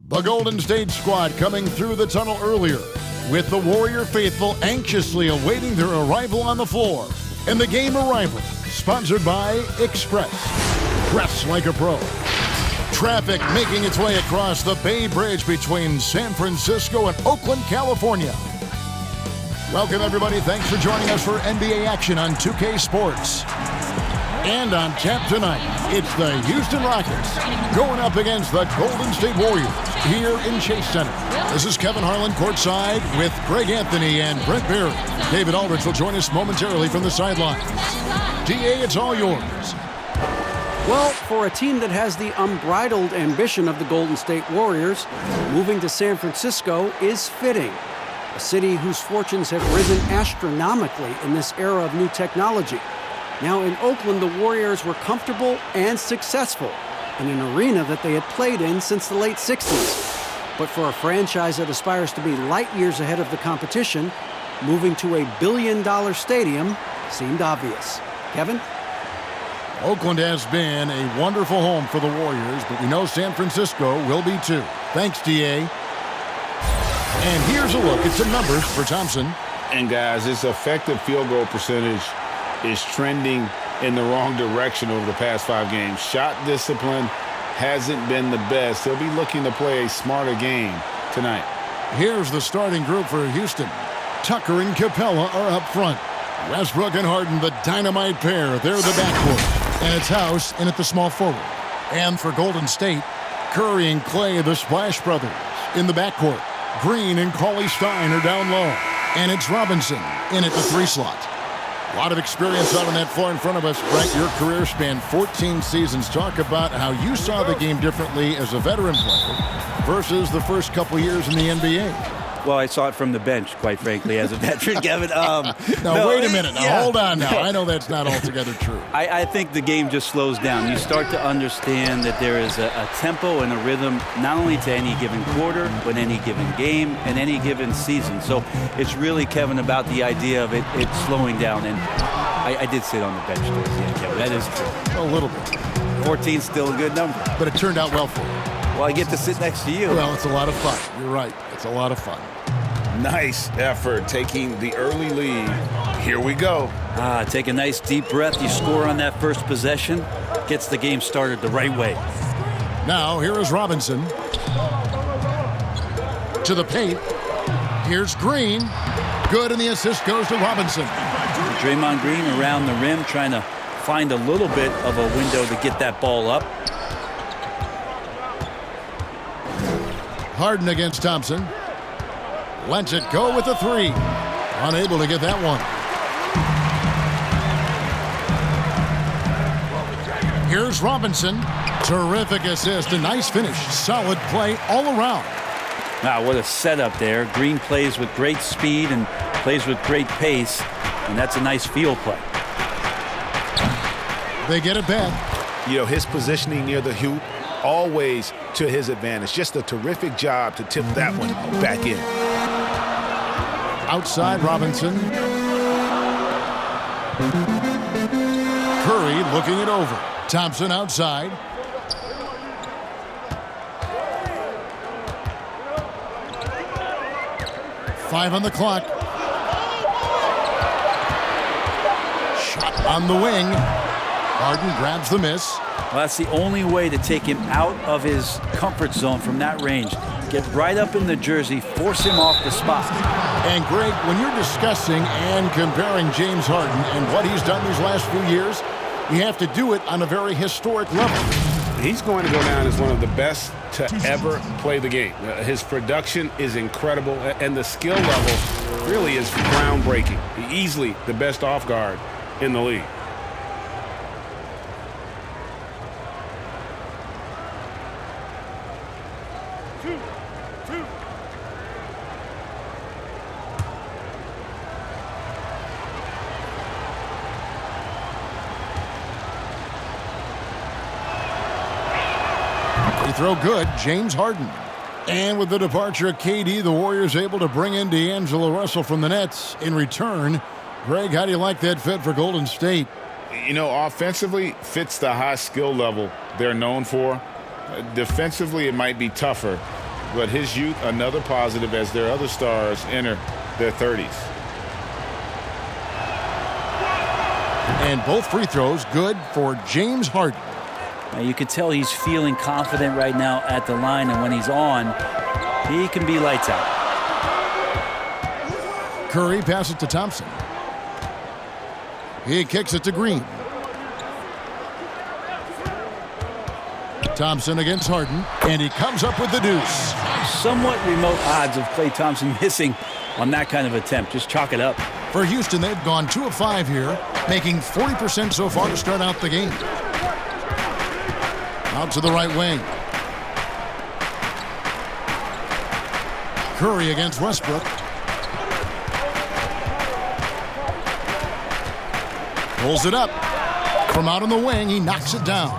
The Golden State squad coming through the tunnel earlier, with the Warrior faithful anxiously awaiting their arrival on the floor. And the game arrival, sponsored by Express. Dress like a pro. Traffic making its way across the Bay Bridge between San Francisco and Oakland, California. Welcome, everybody. Thanks for joining us for NBA action on 2K Sports. And on tap tonight, it's the Houston Rockets going up against the Golden State Warriors here in Chase Center. This is Kevin Harlan courtside with Greg Anthony and Brent Barry. David Aldridge will join us momentarily from the sidelines. DA, it's all yours. Well, for a team that has the unbridled ambition of the Golden State Warriors, moving to San Francisco is fitting. A city whose fortunes have risen astronomically in this era of new technology. Now in Oakland, the Warriors were comfortable and successful in an arena that they had played in since the late 60s. But for a franchise that aspires to be light years ahead of the competition, moving to a billion-dollar stadium seemed obvious. Kevin? Oakland has been a wonderful home for the Warriors, but we know San Francisco will be too. Thanks, DA. And here's a look at some numbers for Thompson. And guys, this effective field goal percentage is trending in the wrong direction over the past 5 games. Shot discipline hasn't been the best. They'll be looking to play a smarter game tonight. Here's the starting group for Houston. Tucker and Capella are up front. Westbrook and Harden, the dynamite pair. They're the backcourt. And it's House in at the small forward. And for Golden State, Curry and Clay, the Splash Brothers, in the backcourt. Green and Cauley Stein are down low. And it's Robinson in at the 3 slot. A lot of experience out on that floor in front of us. Brent, your career spanned 14 seasons. Talk about how you saw the game differently as a veteran player versus the first couple years in the NBA. Well, I saw it from the bench, quite frankly, as a veteran, Kevin. Now, wait a minute. Now, hold on now. I know that's not altogether true. I think the game just slows down. You start to understand that there is a tempo and a rhythm, not only to any given quarter, but any given game and any given season. So it's really, Kevin, about the idea of it slowing down. And I did sit on the bench towards the end, Kevin. That is true. A little bit. 14 still a good number. But it turned out well for you. Well, I get to sit next to you. Well, it's a lot of fun. You're right. It's a lot of fun. Nice effort taking the early lead. Here we go. Take a nice deep breath. You score on that first possession. Gets the game started the right way. Now, here is Robinson. To the paint. Here's Green. Good, and the assist goes to Robinson. Draymond Green around the rim trying to find a little bit of a window to get that ball up. Harden against Thompson. Lets it go with the 3. Unable to get that one. Here's Robinson. Terrific assist. A nice finish. Solid play all around. Wow, what a setup there. Green plays with great speed and plays with great pace. And that's a nice field play. They get it back. You know, his positioning near the hoop, always to his advantage. Just a terrific job to tip that one back in. Outside Robinson. Curry looking it over. Thompson outside. Five on the clock. Shot on the wing. Harden grabs the miss. Well, that's the only way to take him out of his comfort zone from that range. Get right up in the jersey, force him off the spot. And Greg, when you're discussing and comparing James Harden and what he's done these last few years, you have to do it on a very historic level. He's going to go down as one of the best to ever play the game. His production is incredible, and the skill level really is groundbreaking. Easily the best off guard in the league. Throw good, James Harden. And with the departure of KD, the Warriors able to bring in D'Angelo Russell from the Nets in return. Greg, how do you like that fit for Golden State? You know, offensively, fits the high skill level they're known for. Defensively, it might be tougher but his youth another positive as their other stars enter their 30s. And both free throws good for James Harden. Now you could tell he's feeling confident right now at the line, and when he's on, he can be lights out. Curry passes to Thompson. He kicks it to Green. Thompson against Harden, and he comes up with the deuce. Somewhat remote odds of Klay Thompson missing on that kind of attempt. Just chalk it up. For Houston, they've gone 2 of 5 here, making 40% so far to start out the game. Out to the right wing. Curry against Westbrook. Pulls it up. From out on the wing, he knocks it down.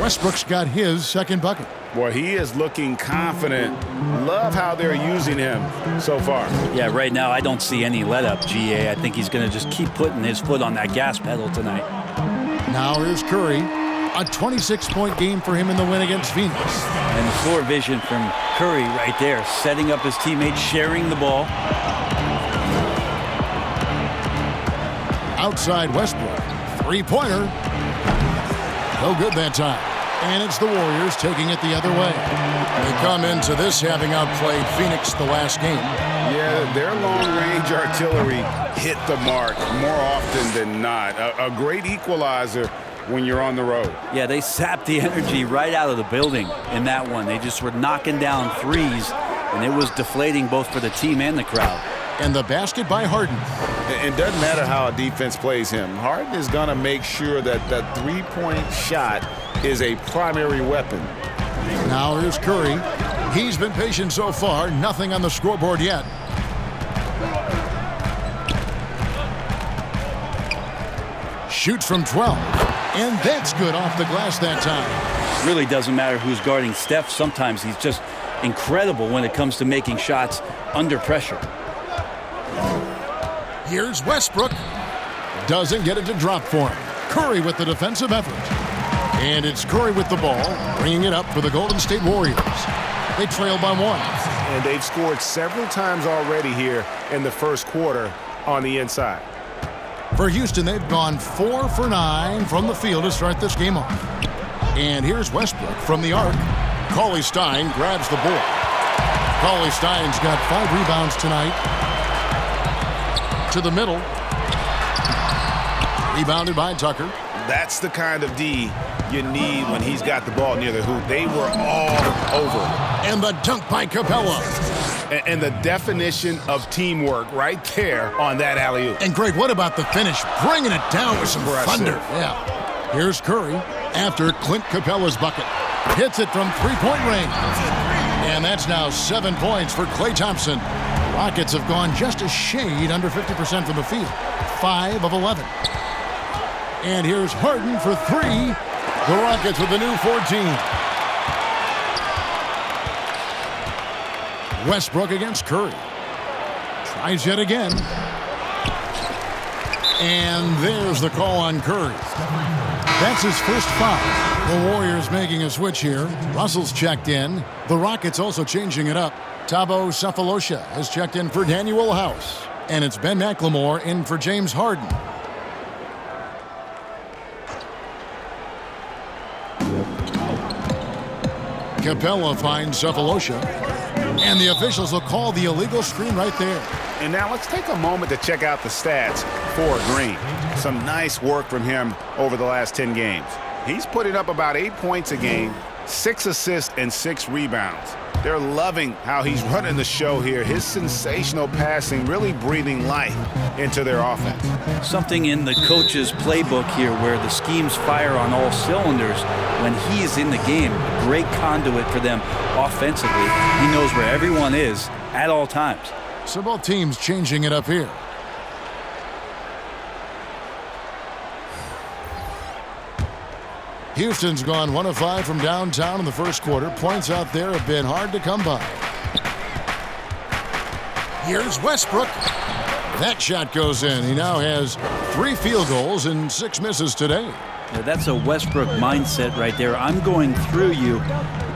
Westbrook's got his second bucket. Boy, he is looking confident. Love how they're using him so far. Yeah, right now I don't see any let up, GA. I think he's going to just keep putting his foot on that gas pedal tonight. Now here's Curry. A 26-point game for him in the win against Phoenix. And the floor vision from Curry right there, setting up his teammates, sharing the ball. Outside Westbrook. Three-pointer. No good that time. And it's the Warriors taking it the other way. They come into this having outplayed Phoenix the last game. Yeah, their long-range artillery hit the mark more often than not. A great equalizer when you're on the road. Yeah, they sapped the energy right out of the building in that one. They just were knocking down threes, and it was deflating both for the team and the crowd. And the basket by Harden. It doesn't matter how a defense plays him. Harden is going to make sure that that three-point shot is a primary weapon. Now here's Curry. He's been patient so far. Nothing on the scoreboard yet. Shoots from 12. And that's good off the glass that time. Really doesn't matter who's guarding Steph. Sometimes he's just incredible when it comes to making shots under pressure. Here's Westbrook. Doesn't get it to drop for him. Curry with the defensive effort. And it's Curry with the ball, bringing it up for the Golden State Warriors. They trail by 1. And they've scored several times already here in the first quarter on the inside. For Houston, they've gone 4 for 9 from the field to start this game off. And here's Westbrook from the arc. Cauley-Stein grabs the board. Cauley-Stein's got 5 rebounds tonight. To the middle. Rebounded by Tucker. That's the kind of D you need when he's got the ball near the hoop. They were all over. And the dunk by Capella. And the definition of teamwork right there on that alley-oop. And Greg, what about the finish? Bringing it down with some thunder. Yeah. Here's Curry after Clint Capella's bucket. Hits it from three-point range. And that's now 7 points for Klay Thompson. Rockets have gone just a shade under 50% from the field. 5 of 11. And here's Harden for 3. The Rockets with a new 14. Westbrook against Curry. Tries yet again. And there's the call on Curry. That's his first foul. The Warriors making a switch here. Russell's checked in. The Rockets also changing it up. Thabo Sefolosha has checked in for Daniel House. And it's Ben McLemore in for James Harden. Capella finds Sefolosha. And the officials will call the illegal screen right there. And now let's take a moment to check out the stats for Green. Some nice work from him over the last 10 games. He's putting up about 8 points a game, 6 assists, and 6 rebounds. They're loving how he's running the show here. His sensational passing really breathing life into their offense. Something in the coach's playbook here where the schemes fire on all cylinders. When he is in the game, great conduit for them offensively. He knows where everyone is at all times. So both teams changing it up here. Houston's gone 1 of 5 from downtown in the first quarter. Points out there have been hard to come by. Here's Westbrook. That shot goes in. He now has 3 field goals and 6 misses today. Yeah, that's a Westbrook mindset right there. I'm going through you.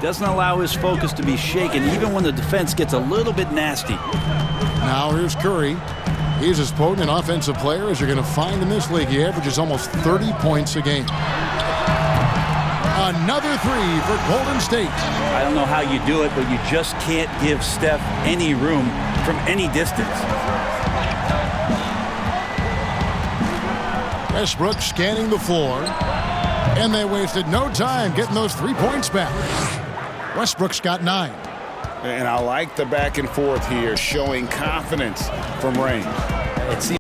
Doesn't allow his focus to be shaken, even when the defense gets a little bit nasty. Now here's Curry. He's as potent an offensive player as you're going to find in this league. He averages almost 30 points a game. Another three for Golden State. I don't know how you do it, but you just can't give Steph any room from any distance. Westbrook scanning the floor. And they wasted no time getting those 3 points back. Westbrook's got 9. And I like the back and forth here, showing confidence from range. It seems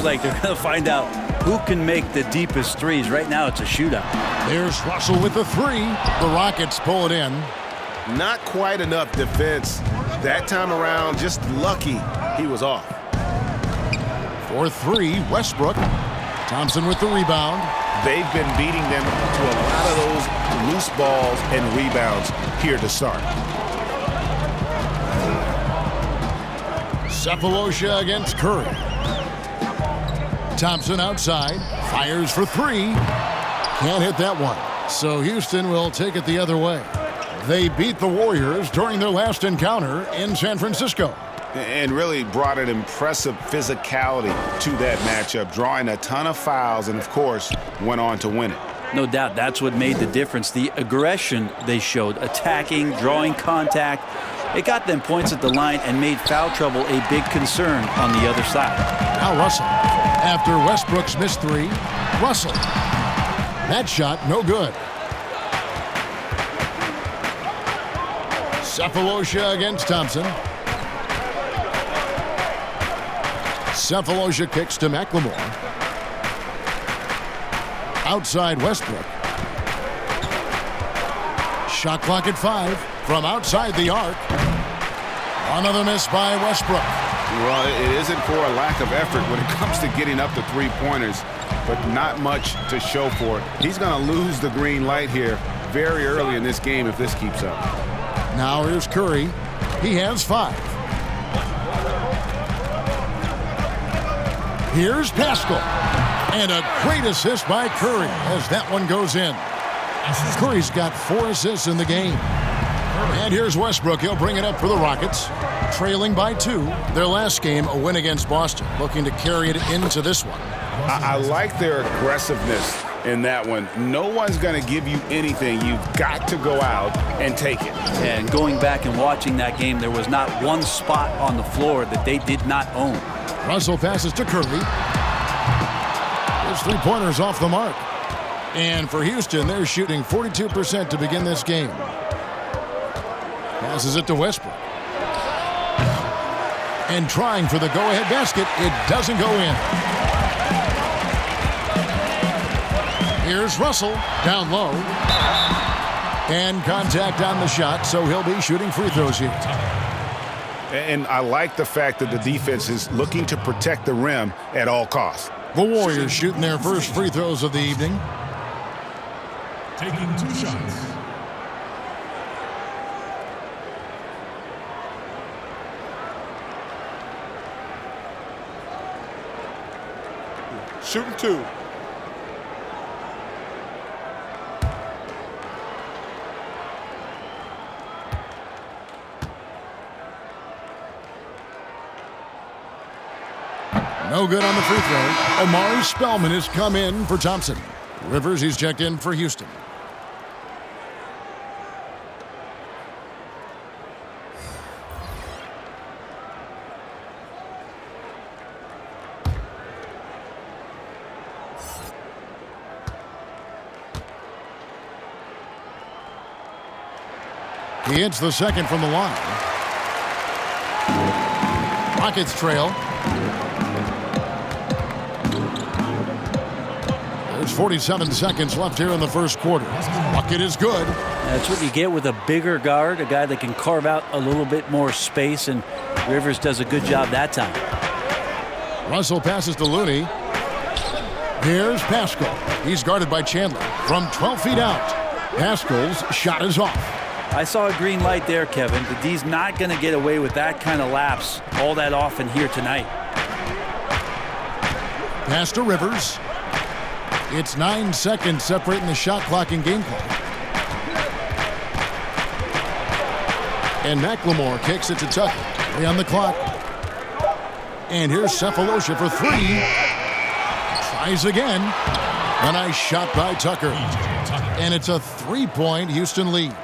like they're going to find out who can make the deepest threes. Right now, it's a shootout. There's Russell with the 3. The Rockets pull it in. Not quite enough defense. That time around, just lucky he was off. For 3, Westbrook. Thompson with the rebound. They've been beating them to a lot of those loose balls and rebounds here to start. Cephalosha against Curry. Thompson outside. Fires for 3. Can't hit that one. So Houston will take it the other way. They beat the Warriors during their last encounter in San Francisco. And really brought an impressive physicality to that matchup, drawing a ton of fouls and, of course, went on to win it. No doubt that's what made the difference. The aggression they showed, attacking, drawing contact. It got them points at the line and made foul trouble a big concern on the other side. Now Russell. After Westbrook's missed 3, Russell. That shot no good. Cephalosha against Thompson. Cephalosha kicks to McLemore. Outside Westbrook. Shot clock at 5 from outside the arc. Another miss by Westbrook. Well, it isn't for a lack of effort when it comes to getting up the three-pointers, but not much to show for it. He's going to lose the green light here very early in this game if this keeps up. Now here's Curry. He has 5. Here's Pascal. And a great assist by Curry as that one goes in. Curry's got 4 assists in the game. And here's Westbrook. He'll bring it up for the Rockets. Trailing by 2. Their last game, a win against Boston. Looking to carry it into this one. I like their aggressiveness in that one. No one's going to give you anything. You've got to go out and take it. And going back and watching that game, there was not one spot on the floor that they did not own. Russell passes to Curry. His 3-pointers off the mark. And for Houston, they're shooting 42% to begin this game. Passes it to Westbrook. And trying for the go-ahead basket. It doesn't go in. Here's Russell down low. And contact on the shot, so he'll be shooting free throws here. And I like the fact that the defense is looking to protect the rim at all costs. The Warriors shooting their first free throws of the evening. Taking 2 shots. Shooting 2. No good on the free throw. Omari Spellman has come in for Thompson. Rivers, he's checked in for Houston. He hits the second from the line. Rockets trail. There's 47 seconds left here in the first quarter. Bucket is good. That's what you get with a bigger guard, a guy that can carve out a little bit more space, and Rivers does a good job that time. Russell passes to Looney. Here's Pascal. He's guarded by Chandler from 12 feet out. Pascal's shot is off. I saw a green light there, Kevin. The D's not going to get away with that kind of lapse all that often here tonight. Pass to Rivers. It's 9 seconds separating the shot clock and game clock. And McLemore kicks it to Tucker. 3 on the clock. And here's Cephalosha for 3. Tries again. A nice shot by Tucker. And it's a 3-point Houston lead.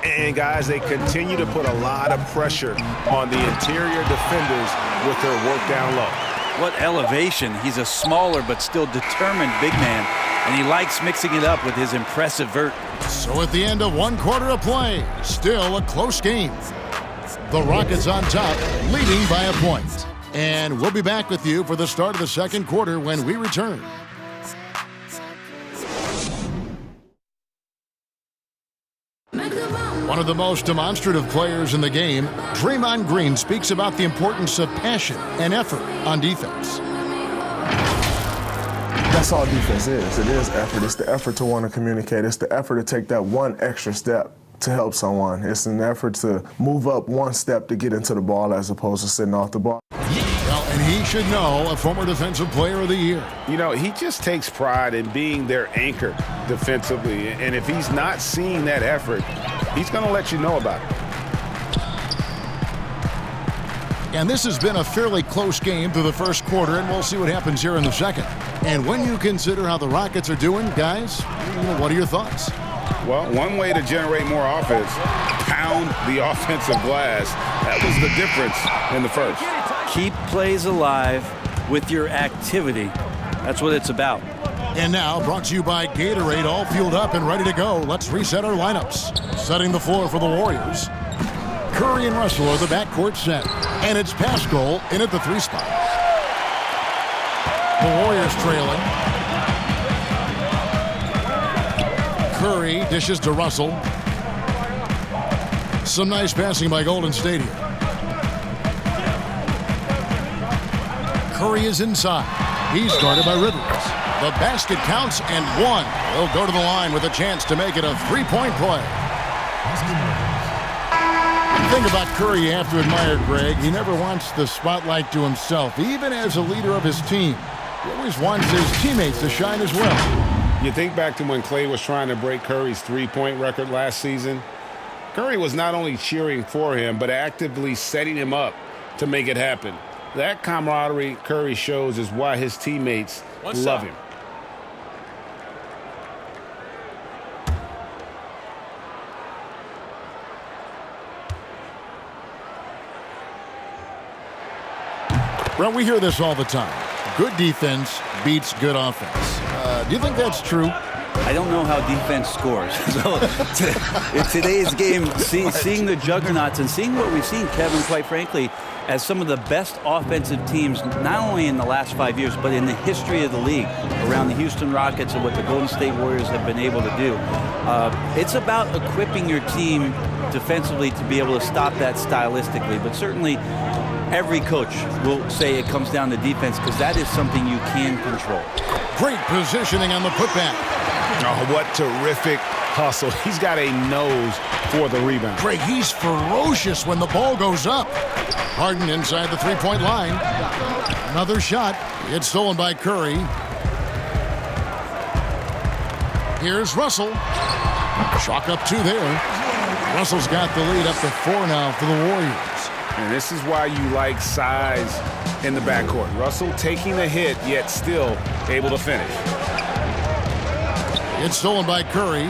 And, guys, they continue to put a lot of pressure on the interior defenders with their work down low. What elevation. He's a smaller but still determined big man, and he likes mixing it up with his impressive vert. So at the end of 1 quarter of play, still a close game. The Rockets on top, leading by a point. And we'll be back with you for the start of the second quarter when we return. One of the most demonstrative players in the game, Draymond Green speaks about the importance of passion and effort on defense. That's all defense is. It is effort. It's the effort to want to communicate. It's the effort to take that one extra step to help someone. It's an effort to move up 1 step to get into the ball as opposed to sitting off the ball. Well, and he should know, a former Defensive Player of the Year. You know, he just takes pride in being their anchor defensively. And if he's not seeing that effort, he's going to let you know about it. And this has been a fairly close game through the first quarter, and we'll see what happens here in the second. And when you consider how the Rockets are doing, guys, what are your thoughts? Well, one way to generate more offense, pound the offensive glass. That was the difference in the first. Keep plays alive with your activity. That's what it's about. And now, brought to you by Gatorade, all fueled up and ready to go. Let's reset our lineups. Setting the floor for the Warriors. Curry and Russell are the backcourt set. And it's Pascal in at the 3 spot. The Warriors trailing. Curry dishes to Russell. Some nice passing by Golden State here. Curry is inside. He's guarded by Rivers. The basket counts and 1. He'll go to the line with a chance to make it a 3-point play. The thing about Curry you have to admire, Greg, he never wants the spotlight to himself. Even as a leader of his team, he always wants his teammates to shine as well. You think back to when Clay was trying to break Curry's 3-point record last season. Curry was not only cheering for him, but actively setting him up to make it happen. That camaraderie Curry shows is why his teammates love him. Well, we hear this all the time. Good defense beats good offense. Do you think that's true? I don't know how defense scores. So in today's game, seeing the juggernauts and seeing what we've seen, Kevin, quite frankly, as some of the best offensive teams, not only in the last 5 years, but in the history of the league, around the Houston Rockets and what the Golden State Warriors have been able to do. It's about equipping your team defensively to be able to stop that stylistically, but certainly every coach will say it comes down to defense because that is something you can control. Great positioning on the putback. Oh, what terrific hustle. He's got a nose for the rebound. Greg, he's ferocious when the ball goes up. Harden inside the 3-point line. Another shot. It's stolen by Curry. Here's Russell. Chalk up 2 there. Russell's got the lead up to 4 now for the Warriors. And this is why you like size in the backcourt. Russell taking the hit, yet still able to finish. It's stolen by Curry.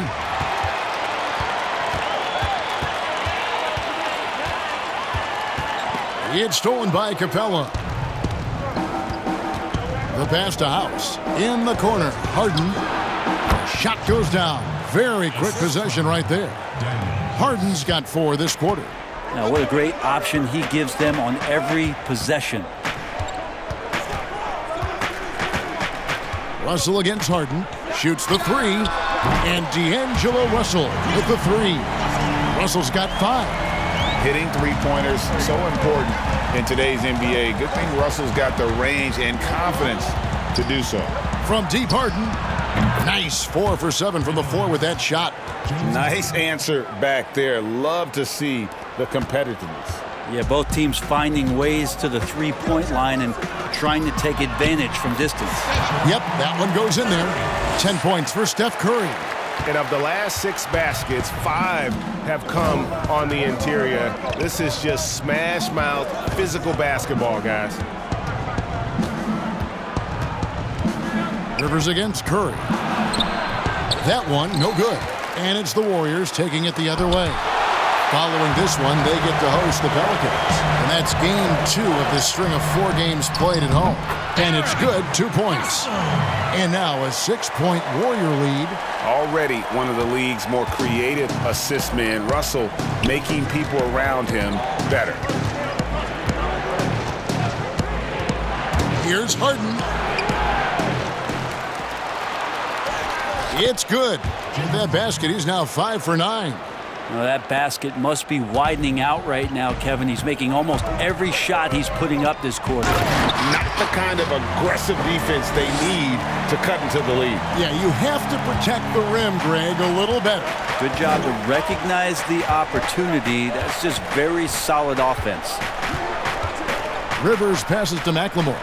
It's stolen by Capella. The pass to House. In the corner. Harden. Shot goes down. Very quick possession right there. Harden's got 4 this quarter. Now, what a great option he gives them on every possession. Russell against Harden. Shoots the 3. And D'Angelo Russell with the 3. Russell's got 5. Hitting three-pointers, so important in today's NBA. Good thing Russell's got the range and confidence to do so. From deep, Harden. Nice 4 for 7 from the floor with that shot. Nice answer back there. Love to see the competitiveness. Yeah, both teams finding ways to the 3-point line and trying to take advantage from distance. Yep, that one goes in there. 10 points for Steph Curry. And of the last 6 baskets, 5 have come on the interior. This is just smash mouth, physical basketball, guys. Rivers against Curry. That one, no good. And it's the Warriors taking it the other way. Following this one, they get to host the Pelicans. And that's game 2 of this string of 4 games played at home. And it's good, 2 points. And now a 6-point Warrior lead. Already one of the league's more creative assist men, Russell making people around him better. Here's Harden. It's good. With that basket, he's now 5 for 9. Well, that basket must be widening out right now, Kevin. He's making almost every shot he's putting up this quarter. Not the kind of aggressive defense they need to cut into the lead. Yeah, you have to protect the rim, Greg, a little better. Good job to recognize the opportunity. That's just very solid offense. Rivers passes to McLemore.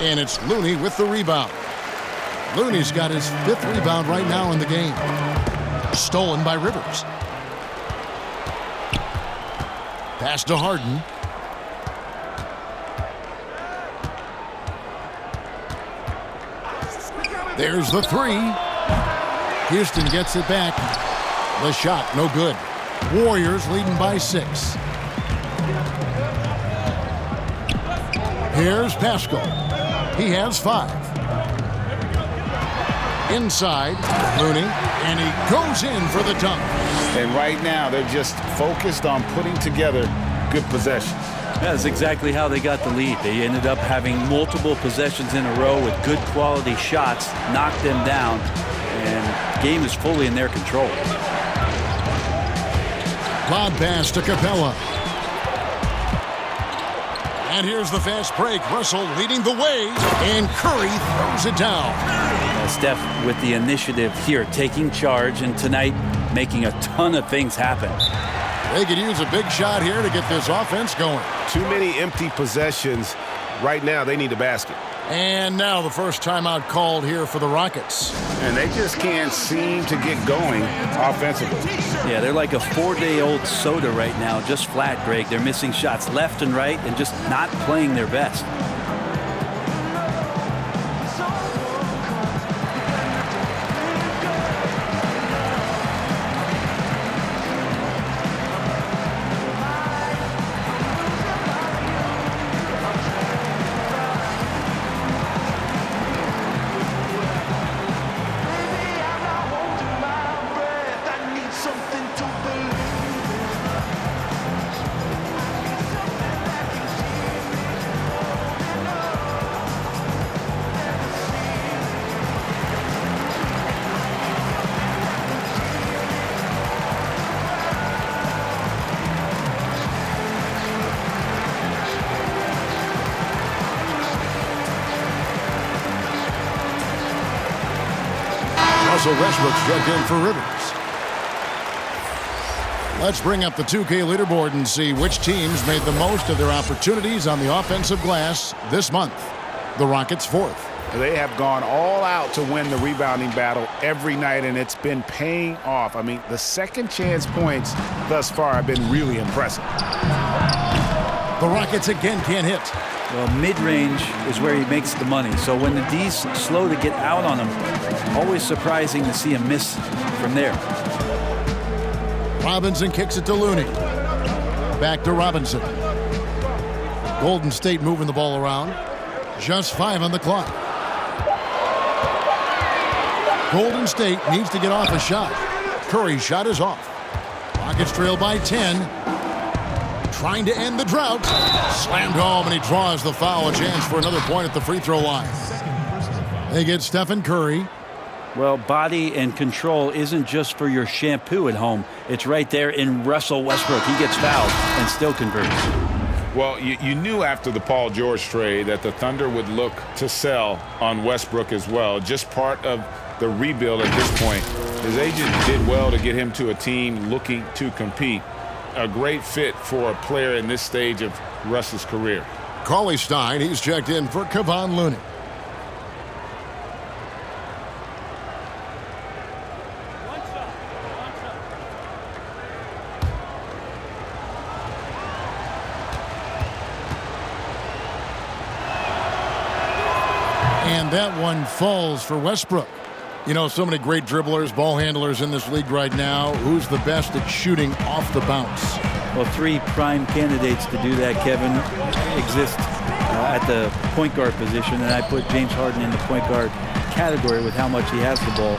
And it's Looney with the rebound. Looney's got his 5th rebound right now in the game. Stolen by Rivers. Pass to Harden. There's the 3. Houston gets it back. The shot, no good. Warriors leading by 6. Here's Pascal. He has 5. Inside, Looney, and he goes in for the dunk. And right now, they're just focused on putting together good possessions. That's exactly how they got the lead. They ended up having multiple possessions in a row with good quality shots, knocked them down, and the game is fully in their control. Lob pass to Capella. And here's the fast break. Russell leading the way, and Curry throws it down. Steph with the initiative here, taking charge, and tonight making a ton of things happen. They could use a big shot here to get this offense going. Too many empty possessions. Right now, they need a basket. And now the first timeout called here for the Rockets. And they just can't seem to get going offensively. Yeah, they're like a 4-day-old soda right now, just flat, Greg. They're missing shots left and right and just not playing their best. Russell Westbrook's checked in for Rivers. Let's bring up the 2K leaderboard and see which teams made the most of their opportunities on the offensive glass this month. The Rockets 4th. They have gone all out to win the rebounding battle every night, and it's been paying off. I mean, the second chance points thus far have been really impressive. The Rockets again can't hit. Well, mid-range is where he makes the money. So when the D's slow to get out on him, always surprising to see him miss from there. Robinson kicks it to Looney. Back to Robinson. Golden State moving the ball around. Just 5 on the clock. Golden State needs to get off a shot. Curry's shot is off. Rockets trail by 10. Trying to end the drought. Slammed home, and he draws the foul. A chance for another point at the free throw line. They get Stephen Curry. Well, body and control isn't just for your shampoo at home. It's right there in Russell Westbrook. He gets fouled and still converts. Well, you knew after the Paul George trade that the Thunder would look to sell on Westbrook as well. Just part of the rebuild at this point. His agent did well to get him to a team looking to compete. A great fit for a player in this stage of Russ's career. Macaulay Stein, he's checked in for Kevon Looney. And that one falls for Westbrook. You know, so many great dribblers, ball handlers in this league right now. Who's the best at shooting off the bounce? Well, three prime candidates to do that, Kevin, exist at the point guard position, and I put James Harden in the point guard category with how much he has the ball.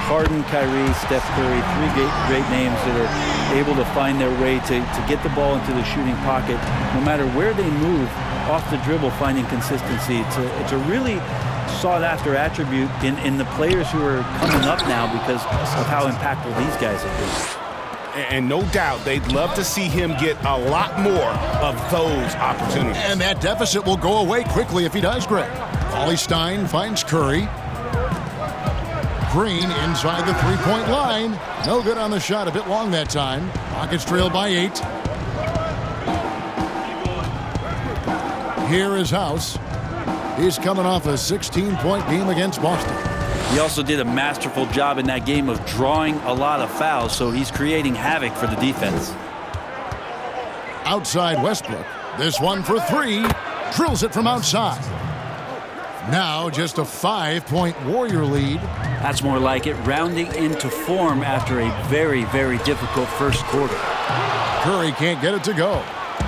Harden, Kyrie, Steph Curry, three great names that are able to find their way to get the ball into the shooting pocket. No matter where they move, off the dribble, finding consistency. It's a really sought-after attribute in the players who are coming up now because of how impactful these guys have been. And no doubt they'd love to see him get a lot more of those opportunities. And that deficit will go away quickly if he does, Greg. Macaulay Stein finds Curry. Green inside the three-point line. No good on the shot, a bit long that time. Rockets trail by 8. Here is House. He's coming off a 16-point game against Boston. He also did a masterful job in that game of drawing a lot of fouls, so he's creating havoc for the defense. Outside Westbrook. This one for 3. Drills it from outside. Now just a 5-point Warrior lead. That's more like it, rounding into form after a very, very difficult first quarter. Curry can't get it to go.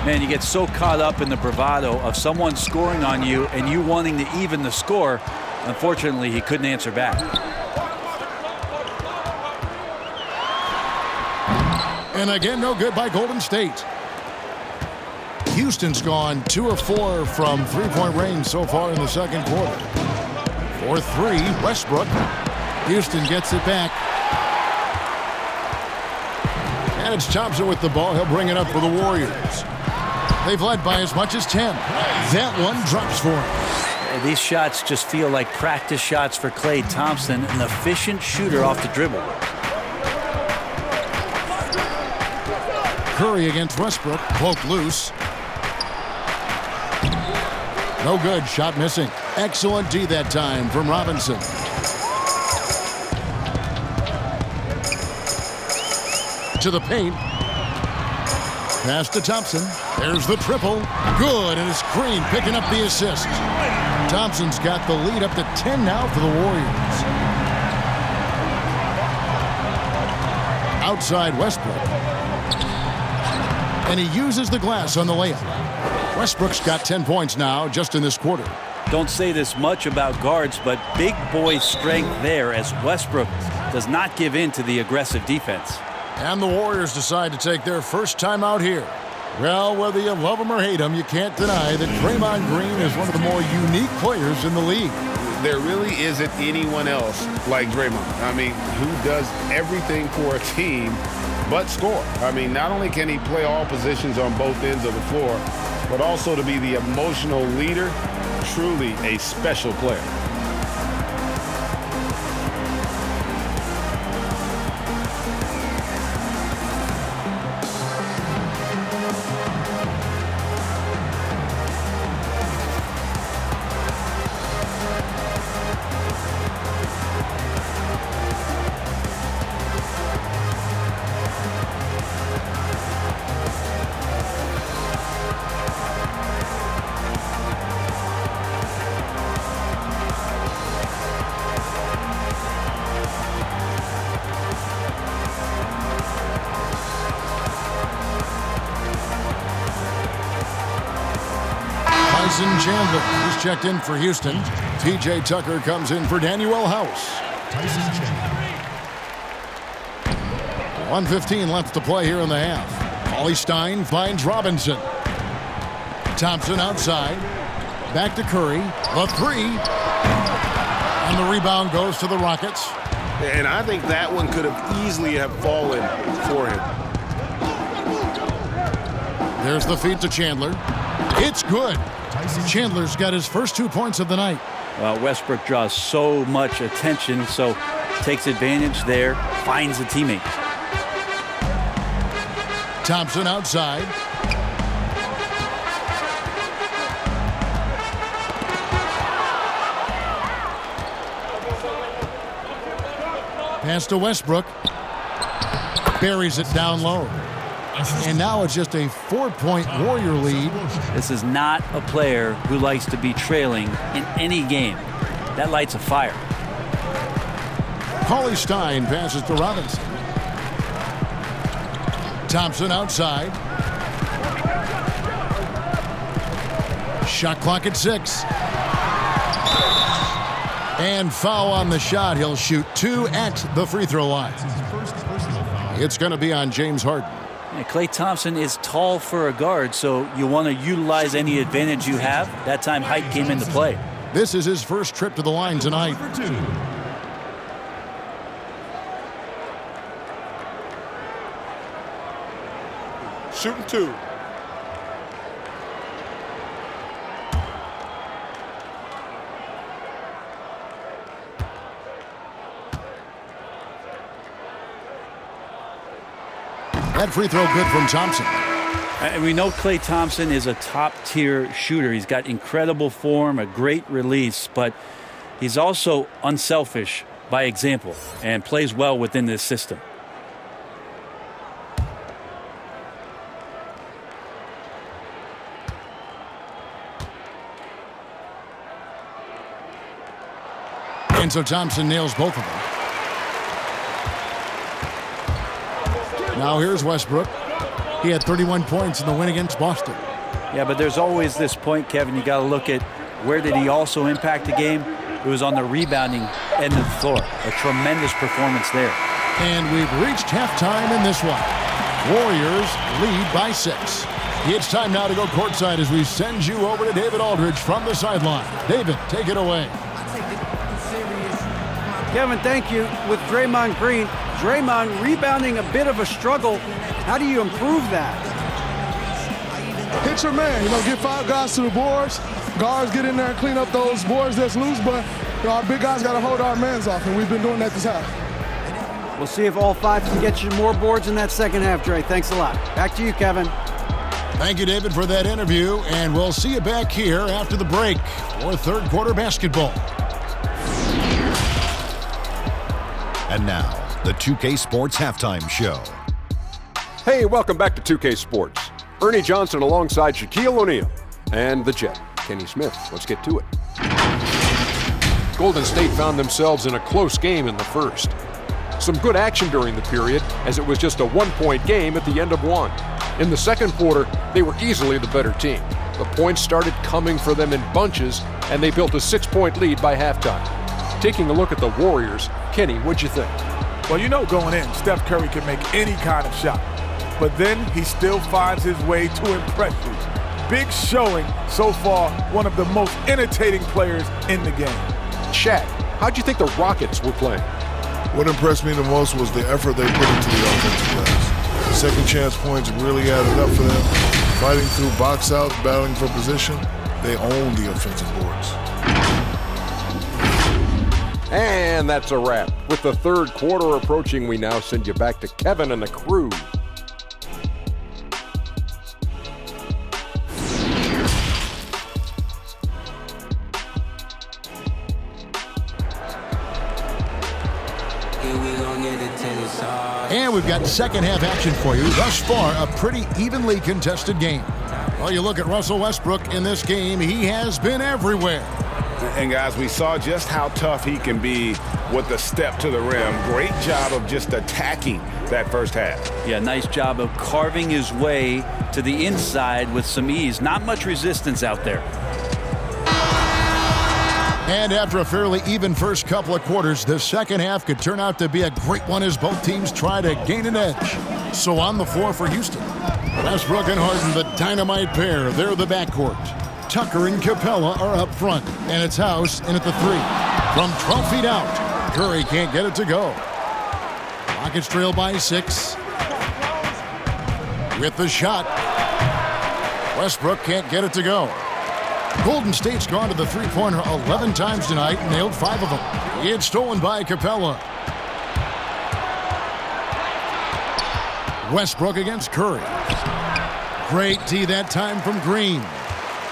Man, you get so caught up in the bravado of someone scoring on you and you wanting to even the score. Unfortunately, he couldn't answer back. And again, no good by Golden State. Houston's gone 2 of 4 from three-point range so far in the second quarter. 4-3, Westbrook. Houston gets it back. And it's Thompson with the ball. He'll bring it up for the Warriors. They've led by as much as 10. That one drops for him. These shots just feel like practice shots for Klay Thompson, an efficient shooter off the dribble. Curry against Westbrook, poked loose. No good, shot missing. Excellent D that time from Robinson. To the paint. Pass to Thompson. There's the triple. Good, and it's Green picking up the assist. Thompson's got the lead up to 10 now for the Warriors. Outside Westbrook. And he uses the glass on the layup. Westbrook's got 10 points now just in this quarter. Don't say this much about guards, but big boy strength there as Westbrook does not give in to the aggressive defense. And the Warriors decide to take their first time out here. Well, whether you love him or hate him, you can't deny that Draymond Green is one of the more unique players in the league. There really isn't anyone else like Draymond. I mean, who does everything for a team but score. I mean, not only can he play all positions on both ends of the floor, but also to be the emotional leader, truly a special player. Chandler is checked in for Houston. T.J. Tucker comes in for Daniel House. 1:15 left to play here in the half. Macaulay Stein finds Robinson. Thompson outside. Back to Curry. The three. And the rebound goes to the Rockets. And I think that one could have easily have fallen for him. There's the feed to Chandler. It's good. Chandler's got his first 2 points of the night. Westbrook draws so much attention, so takes advantage there, finds a teammate. Thompson outside. Pass to Westbrook. Buries it down low. And now it's just a 4-point Warrior lead. This is not a player who likes to be trailing in any game. That lights a fire. Paulie Stein passes to Robinson. Thompson outside. Shot clock at 6. And foul on the shot. He'll shoot 2 at the free throw line. It's going to be on James Harden. Yeah, Klay Thompson is tall for a guard, so you want to utilize any advantage you have. That time height came into play. This is his first trip to the line tonight. Shooting 2. That free throw good from Thompson. And we know Klay Thompson is a top-tier shooter. He's got incredible form, a great release, but he's also unselfish by example and plays well within this system. And so Thompson nails both of them. Now here's Westbrook. He had 31 points in the win against Boston. Yeah, but there's always this point, Kevin, you got to look at where did he also impact the game. It was on the rebounding end of the floor. A tremendous performance there. And we've reached halftime in this one. Warriors lead by 6. It's time now to go courtside as we send you over to David Aldridge from the sideline. David, take it away. Kevin, thank you. With Draymond Green, Draymond rebounding a bit of a struggle. How do you improve that? Hit your man. Get 5 guys to the boards. Guards get in there and clean up those boards that's loose, but our big guys got to hold our mans off, and we've been doing that this half. We'll see if all 5 can get you more boards in that second half, Dre. Thanks a lot. Back to you, Kevin. Thank you, David, for that interview, and we'll see you back here after the break for third quarter basketball. And now, the 2K Sports Halftime Show. Hey, welcome back to 2K Sports. Ernie Johnson alongside Shaquille O'Neal and the Jet, Kenny Smith. Let's get to it. Golden State found themselves in a close game in the first. Some good action during the period, as it was just a 1-point game at the end of one. In the second quarter, they were easily the better team. The points started coming for them in bunches, and they built a 6-point lead by halftime. Taking a look at the Warriors, Kenny, what'd you think? Well, going in, Steph Curry can make any kind of shot. But then he still finds his way to impress you. Big showing so far, one of the most entertaining players in the game. Shaq, how'd you think the Rockets were playing? What impressed me the most was the effort they put into the offensive glass. Second chance points really added up for them. Fighting through box outs, battling for position, they own the offensive boards. And that's a wrap. With the third quarter approaching, we now send you back to Kevin and the crew. And we've got second half action for you. Thus far, a pretty evenly contested game. Well, you look at Russell Westbrook in this game, he has been everywhere. And guys, we saw just how tough he can be with the step to the rim. Great job of just attacking that first half. Yeah, nice job of carving his way to the inside with some ease. Not much resistance out there. And after a fairly even first couple of quarters, the second half could turn out to be a great one as both teams try to gain an edge. So on the floor for Houston, Westbrook and Harden, the dynamite pair. They're the backcourt. Tucker and Capella are up front, and it's House in at the 3. From 12 feet out, Curry can't get it to go. Rockets trail by 6. With the shot, Westbrook can't get it to go. Golden State's gone to the three-pointer 11 times tonight and nailed 5 of them. It's stolen by Capella. Westbrook against Curry. Great D that time from Green.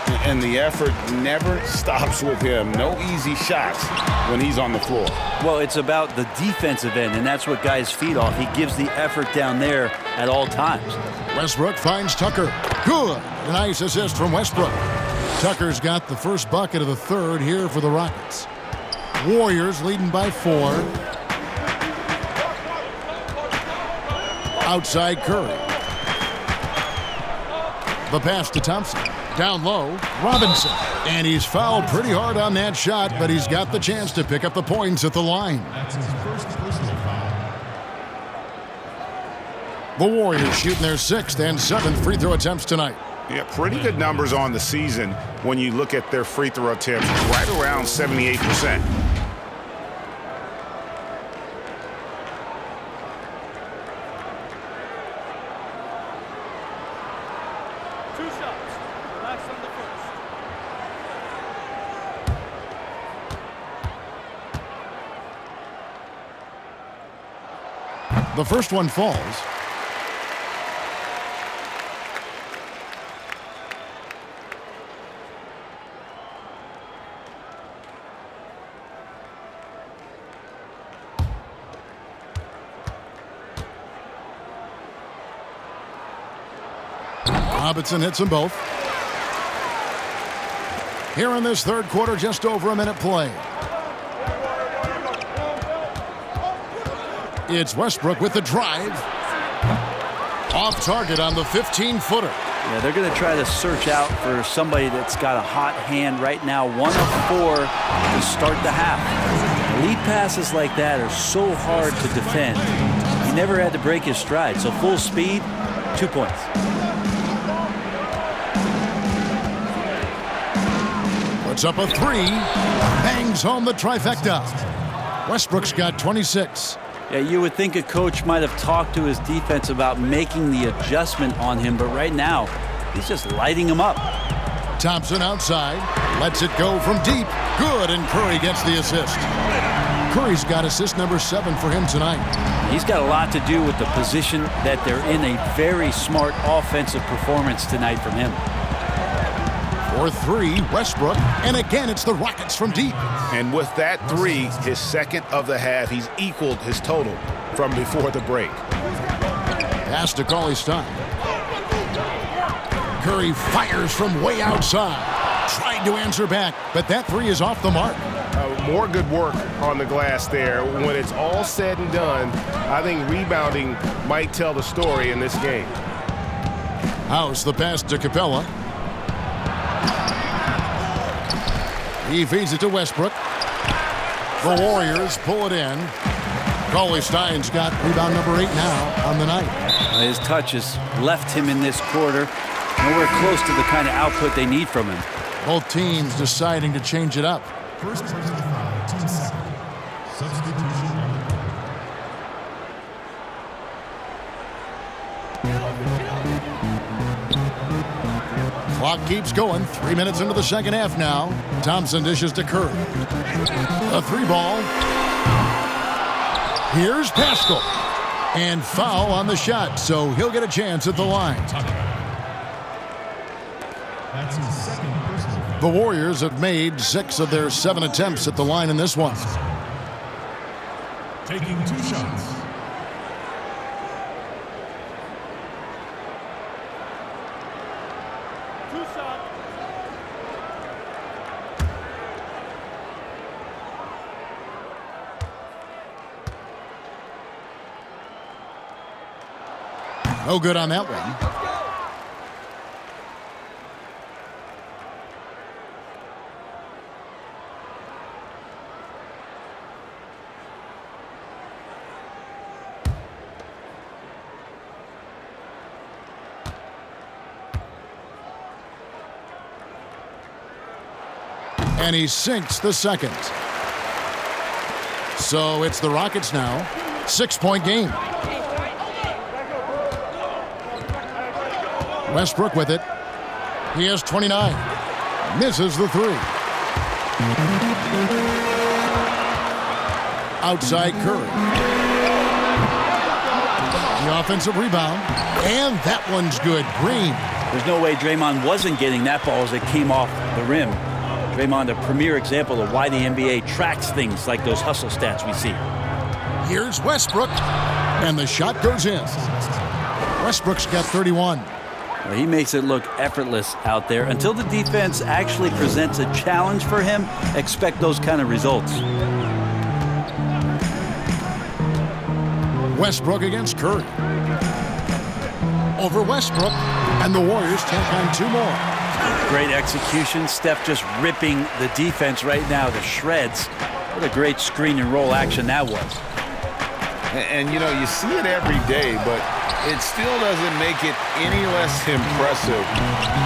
And the effort never stops with him. No easy shots when he's on the floor. Well, it's about the defensive end, and that's what guys feed off. He gives the effort down there at all times. Westbrook finds Tucker. Good. A nice assist from Westbrook. Tucker's got the first bucket of the third here for the Rockets. Warriors leading by 4. Outside Curry. The pass to Thompson. Down low, Robinson. And he's fouled pretty hard on that shot, but he's got the chance to pick up the points at the line. That's his first personal foul. The Warriors shooting their 6th and 7th free throw attempts tonight. Yeah, pretty good numbers on the season when you look at their free throw attempts, right around 78%. The first one falls. Robinson hits them both. Here in this third quarter, just over a minute play. It's Westbrook with the drive. Off target on the 15-footer. Yeah, they're going to try to search out for somebody that's got a hot hand right now. 1 of 4 to start the half. Lead passes like that are so hard to defend. He never had to break his stride, so full speed, 2 points. Puts up a 3. Bangs home the trifecta. Westbrook's got 26. Yeah, you would think a coach might have talked to his defense about making the adjustment on him, but right now, he's just lighting him up. Thompson outside, lets it go from deep. Good, and Curry gets the assist. Curry's got assist number 7 for him tonight. He's got a lot to do with the position that they're in. A very smart offensive performance tonight from him. For 3, Westbrook, and again it's the Rockets from deep. And with that 3, his 2nd of the half, he's equaled his total from before the break. Pass to Cauley-Stein. Curry fires from way outside. Tried to answer back, but that 3 is off the mark. More good work on the glass there. When it's all said and done, I think rebounding might tell the story in this game. House the pass to Capella. He feeds it to Westbrook. The Warriors pull it in. Cauley-Stein's got rebound number 8 now on the night. His touch has left him in this quarter. Nowhere close to the kind of output they need from him. Both teams deciding to change it up. First personal foul, 10 seconds. Substitution. Clock keeps going. 3 minutes into the second half now. Thompson dishes to Curry. A 3-ball. Here's Pascal. And foul on the shot, so he'll get a chance at the line. That's his 2nd personal foul. The Warriors have made 6 of their 7 attempts at the line in this one. Taking 2 shots. No good on that one. And he sinks the second. So it's the Rockets now. 6-point game. Westbrook with it. He has 29. Misses the 3. Outside Curry. The offensive rebound. And that one's good. Green There's no way Draymond wasn't getting that ball as it came off the rim. Draymond, a premier example of why the NBA tracks things like those hustle stats we see. Here's Westbrook, and the shot goes in. Westbrook's got 31. Well, he makes it look effortless out there. Until the defense actually presents a challenge for him, expect those kind of results. Westbrook against Curry. Over Westbrook, and the Warriors take on 2 more. Great execution. Steph just ripping the defense right now to shreds. What a great screen and roll action that was. And you know, you see it every day, but it still doesn't make it any less impressive.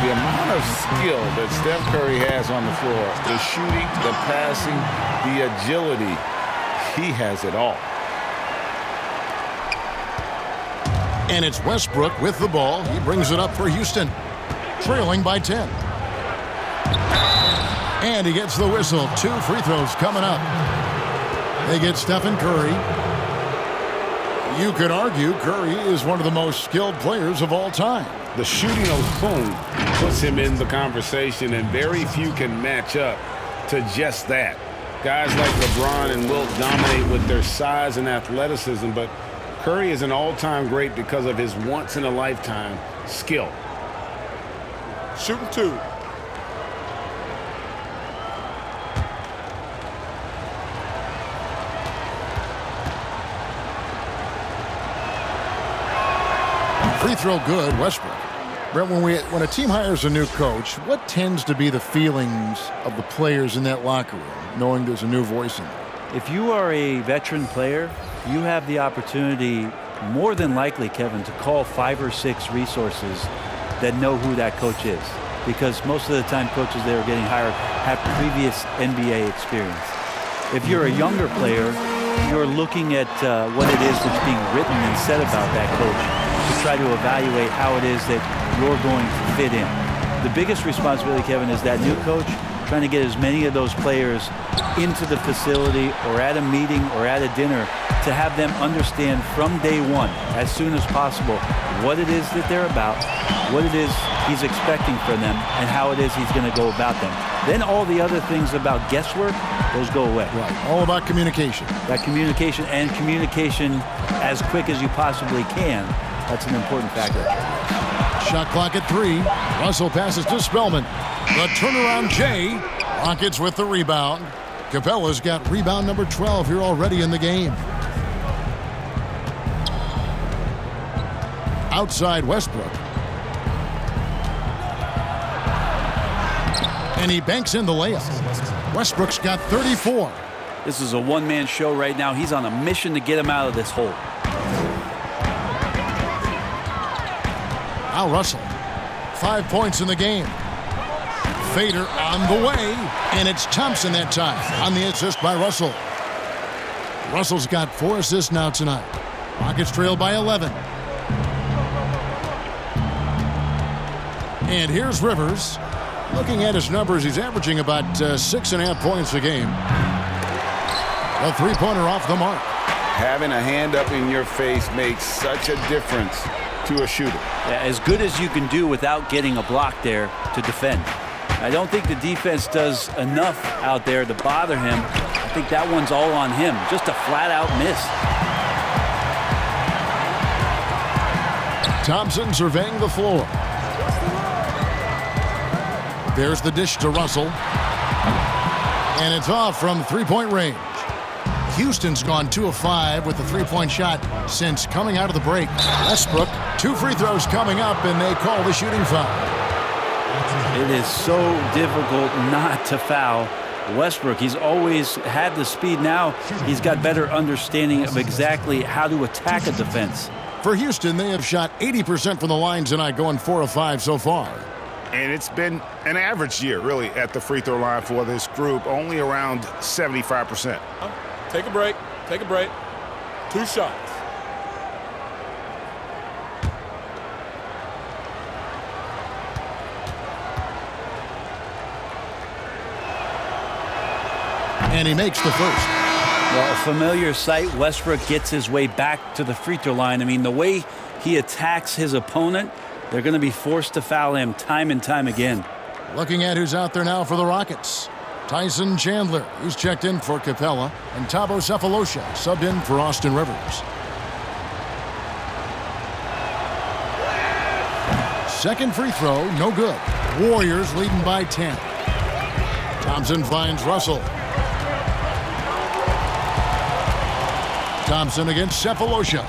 The amount of skill that Steph Curry has on the floor, the shooting, the passing, the agility, he has it all. And it's Westbrook with the ball. He brings it up for Houston, trailing by 10. And he gets the whistle. 2 free throws coming up. They get Stephen Curry. You could argue Curry is one of the most skilled players of all time. The shooting alone puts him in the conversation, and very few can match up to just that. Guys like LeBron and Wilt dominate with their size and athleticism, but Curry is an all-time great because of his once-in-a-lifetime skill. Shooting 2. Free throw good, Westbrook. Brett, when a team hires a new coach, what tends to be the feelings of the players in that locker room, knowing there's a new voice in there? If you are a veteran player, you have the opportunity, more than likely, Kevin, to call 5 or 6 resources that know who that coach is. Because most of the time coaches that are getting hired have previous NBA experience. If you're a younger player, you're looking at what it is that's being written and said about that coach to try to evaluate how it is that you're going to fit in. The biggest responsibility, Kevin, is that new coach trying to get as many of those players into the facility or at a meeting or at a dinner to have them understand from day one, as soon as possible, what it is that they're about, what it is he's expecting from them, and how it is he's going to go about them. Then all the other things about guesswork, those go away. Right, all about communication. That communication, and communication as quick as you possibly can, that's an important factor. Shot clock at 3. Russell passes to Spellman. The turnaround Jay. Rockets with the rebound. Capella's got rebound number 12 here already in the game. Outside Westbrook. And he banks in the layup. Westbrook's got 34. This is a one-man show right now. He's on a mission to get him out of this hole. Now Russell. 5 points in the game. Fader on the way, and it's Thompson that time on the assist by Russell. Russell's got 4 assists now tonight. Rockets trail by 11. And here's Rivers. Looking at his numbers, he's averaging about 6.5 points a game. A three-pointer off the mark. Having a hand up in your face makes such a difference to a shooter. Yeah, as good as you can do without getting a block there to defend. I don't think the defense does enough out there to bother him. I think that one's all on him. Just a flat-out miss. Thompson surveying the floor. There's the dish to Russell. And it's off from three-point range. Houston's gone 2 of 5 with the three-point shot since coming out of the break. Westbrook, 2 free throws coming up, and they call the shooting foul. It is so difficult not to foul Westbrook. He's always had the speed. Now he's got better understanding of exactly how to attack a defense. For Houston, they have shot 80% from the line tonight, going 4 of 5 so far. And it's been an average year, really, at the free throw line for this group, only around 75%. Take a break. Take a break. 2 shots. And he makes the first. Well, a familiar sight. Westbrook gets his way back to the free throw line. I mean, the way he attacks his opponent They're going to be forced to foul him time and time again. Looking at who's out there now for the Rockets. Tyson Chandler, he's checked in for Capella, and Thabo Cephalosha subbed in for Austin Rivers. Second free throw, no good. Warriors leading by 10. Thompson finds Russell. Thompson against Cephalosha.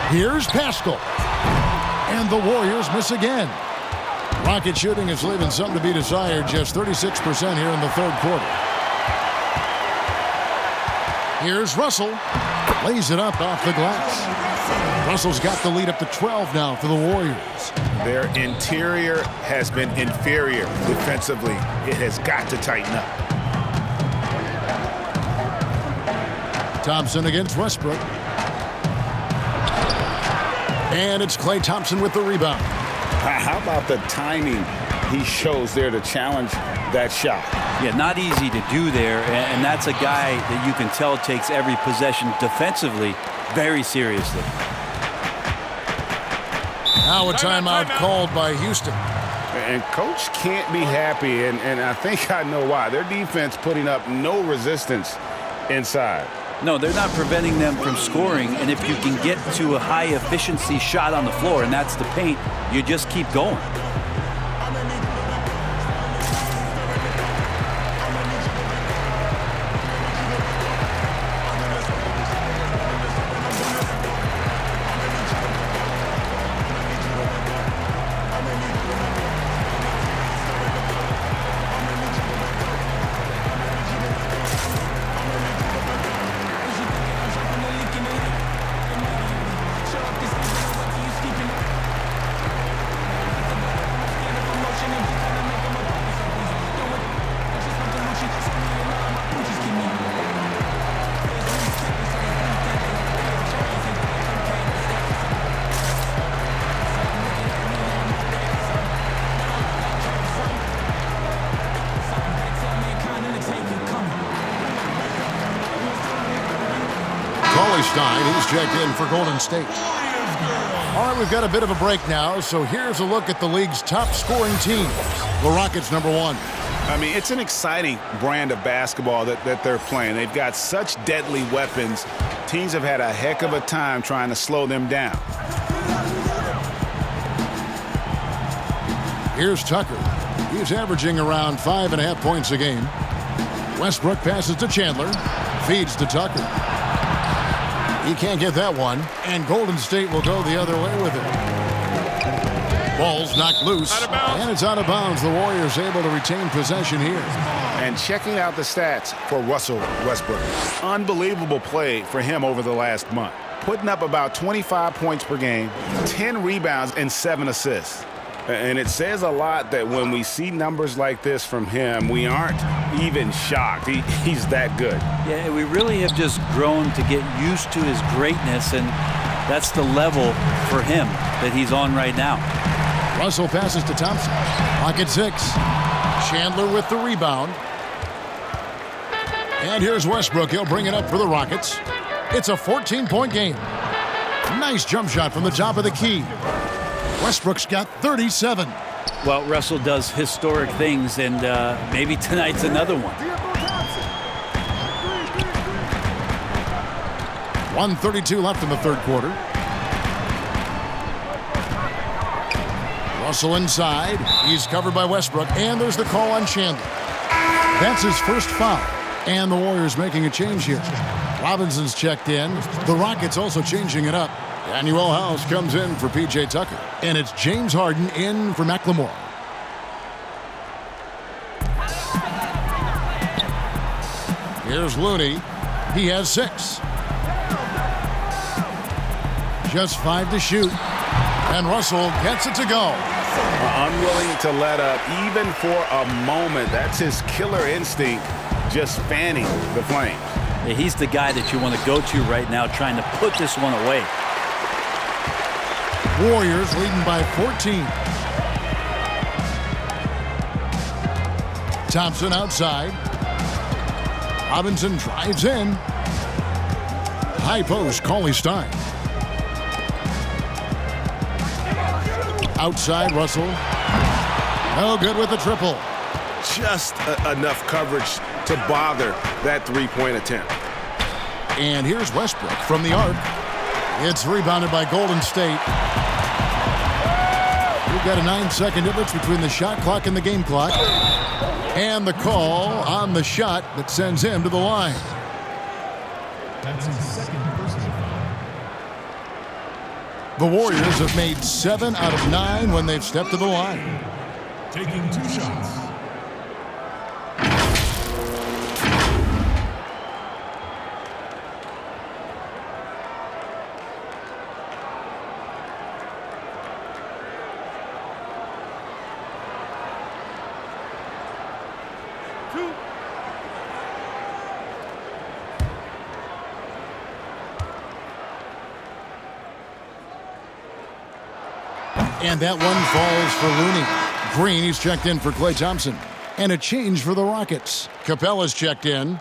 Here's Pascal. And the Warriors miss again. Rocket shooting is leaving something to be desired, just 36% here in the third quarter. Here's Russell. Lays it up off the glass. Russell's got the lead up to 12 now for the Warriors. Their interior has been inferior defensively. It has got to tighten up. Thompson against Westbrook. And it's Klay Thompson with the rebound. How about the timing he shows there to challenge that shot? Yeah, not easy to do there, and that's a guy that you can tell takes every possession defensively very seriously. Now a timeout called by Houston. And coach can't be happy, and I think I know why. Their defense putting up no resistance inside. No, they're not preventing them from scoring, and if you can get to a high-efficiency shot on the floor, and that's the paint, you just keep going. He's checked in for Golden State. All right, we've got a bit of a break now, so here's a look at the league's top scoring teams. The Rockets, number one. I mean, it's an exciting brand of basketball that they're playing. They've got such deadly weapons. Teams have had a heck of a time trying to slow them down. Here's Tucker. He's averaging around 5.5 points a game. Westbrook passes to Chandler. Feeds to Tucker. He can't get that one, and Golden State will go the other way with it. Ball's knocked loose, and it's out of bounds. The Warriors able to retain possession here. And checking out the stats for Russell Westbrook. Unbelievable play for him over the last month. Putting up about 25 points per game, 10 rebounds, and 7 assists. And it says a lot that when we see numbers like this from him, we aren't even shocked. He's that good. Yeah, we really have just grown to get used to his greatness, and that's the level for him that he's on right now. Russell passes to Thompson. Pocket 6. Chandler with the rebound. And here's Westbrook. He'll bring it up for the Rockets. It's a 14-point game. Nice jump shot from the top of the key. Westbrook's got 37. Well, Russell does historic things, and maybe tonight's another one. 1:32 left in the third quarter. Russell inside. He's covered by Westbrook, and there's the call on Chandler. That's his first foul, and the Warriors making a change here. Robinson's checked in. The Rockets also changing it up. Daniel House comes in for P.J. Tucker, and it's James Harden in for McLemore. Here's Looney. He has 6. Just 5 to shoot, and Russell gets it to go. Unwilling to let up even for a moment. That's his killer instinct, just fanning the flames. Yeah, he's the guy that you want to go to right now, trying to put this one away. Warriors leading by 14. Thompson outside. Robinson drives in. High post, Cauley Stein. Outside, Russell. No good with the triple. Just enough coverage to bother that three-point attempt. And here's Westbrook from the arc. It's rebounded by Golden State. We've got a 9-second difference between the shot clock and the game clock. And the call on the shot that sends him to the line. That's his second personal foul. The Warriors have made 7 out of 9 when they've stepped to the line. Taking 2 shots. And that one falls for Looney. Green, he's checked in for Klay Thompson. And a change for the Rockets. Capella's checked in.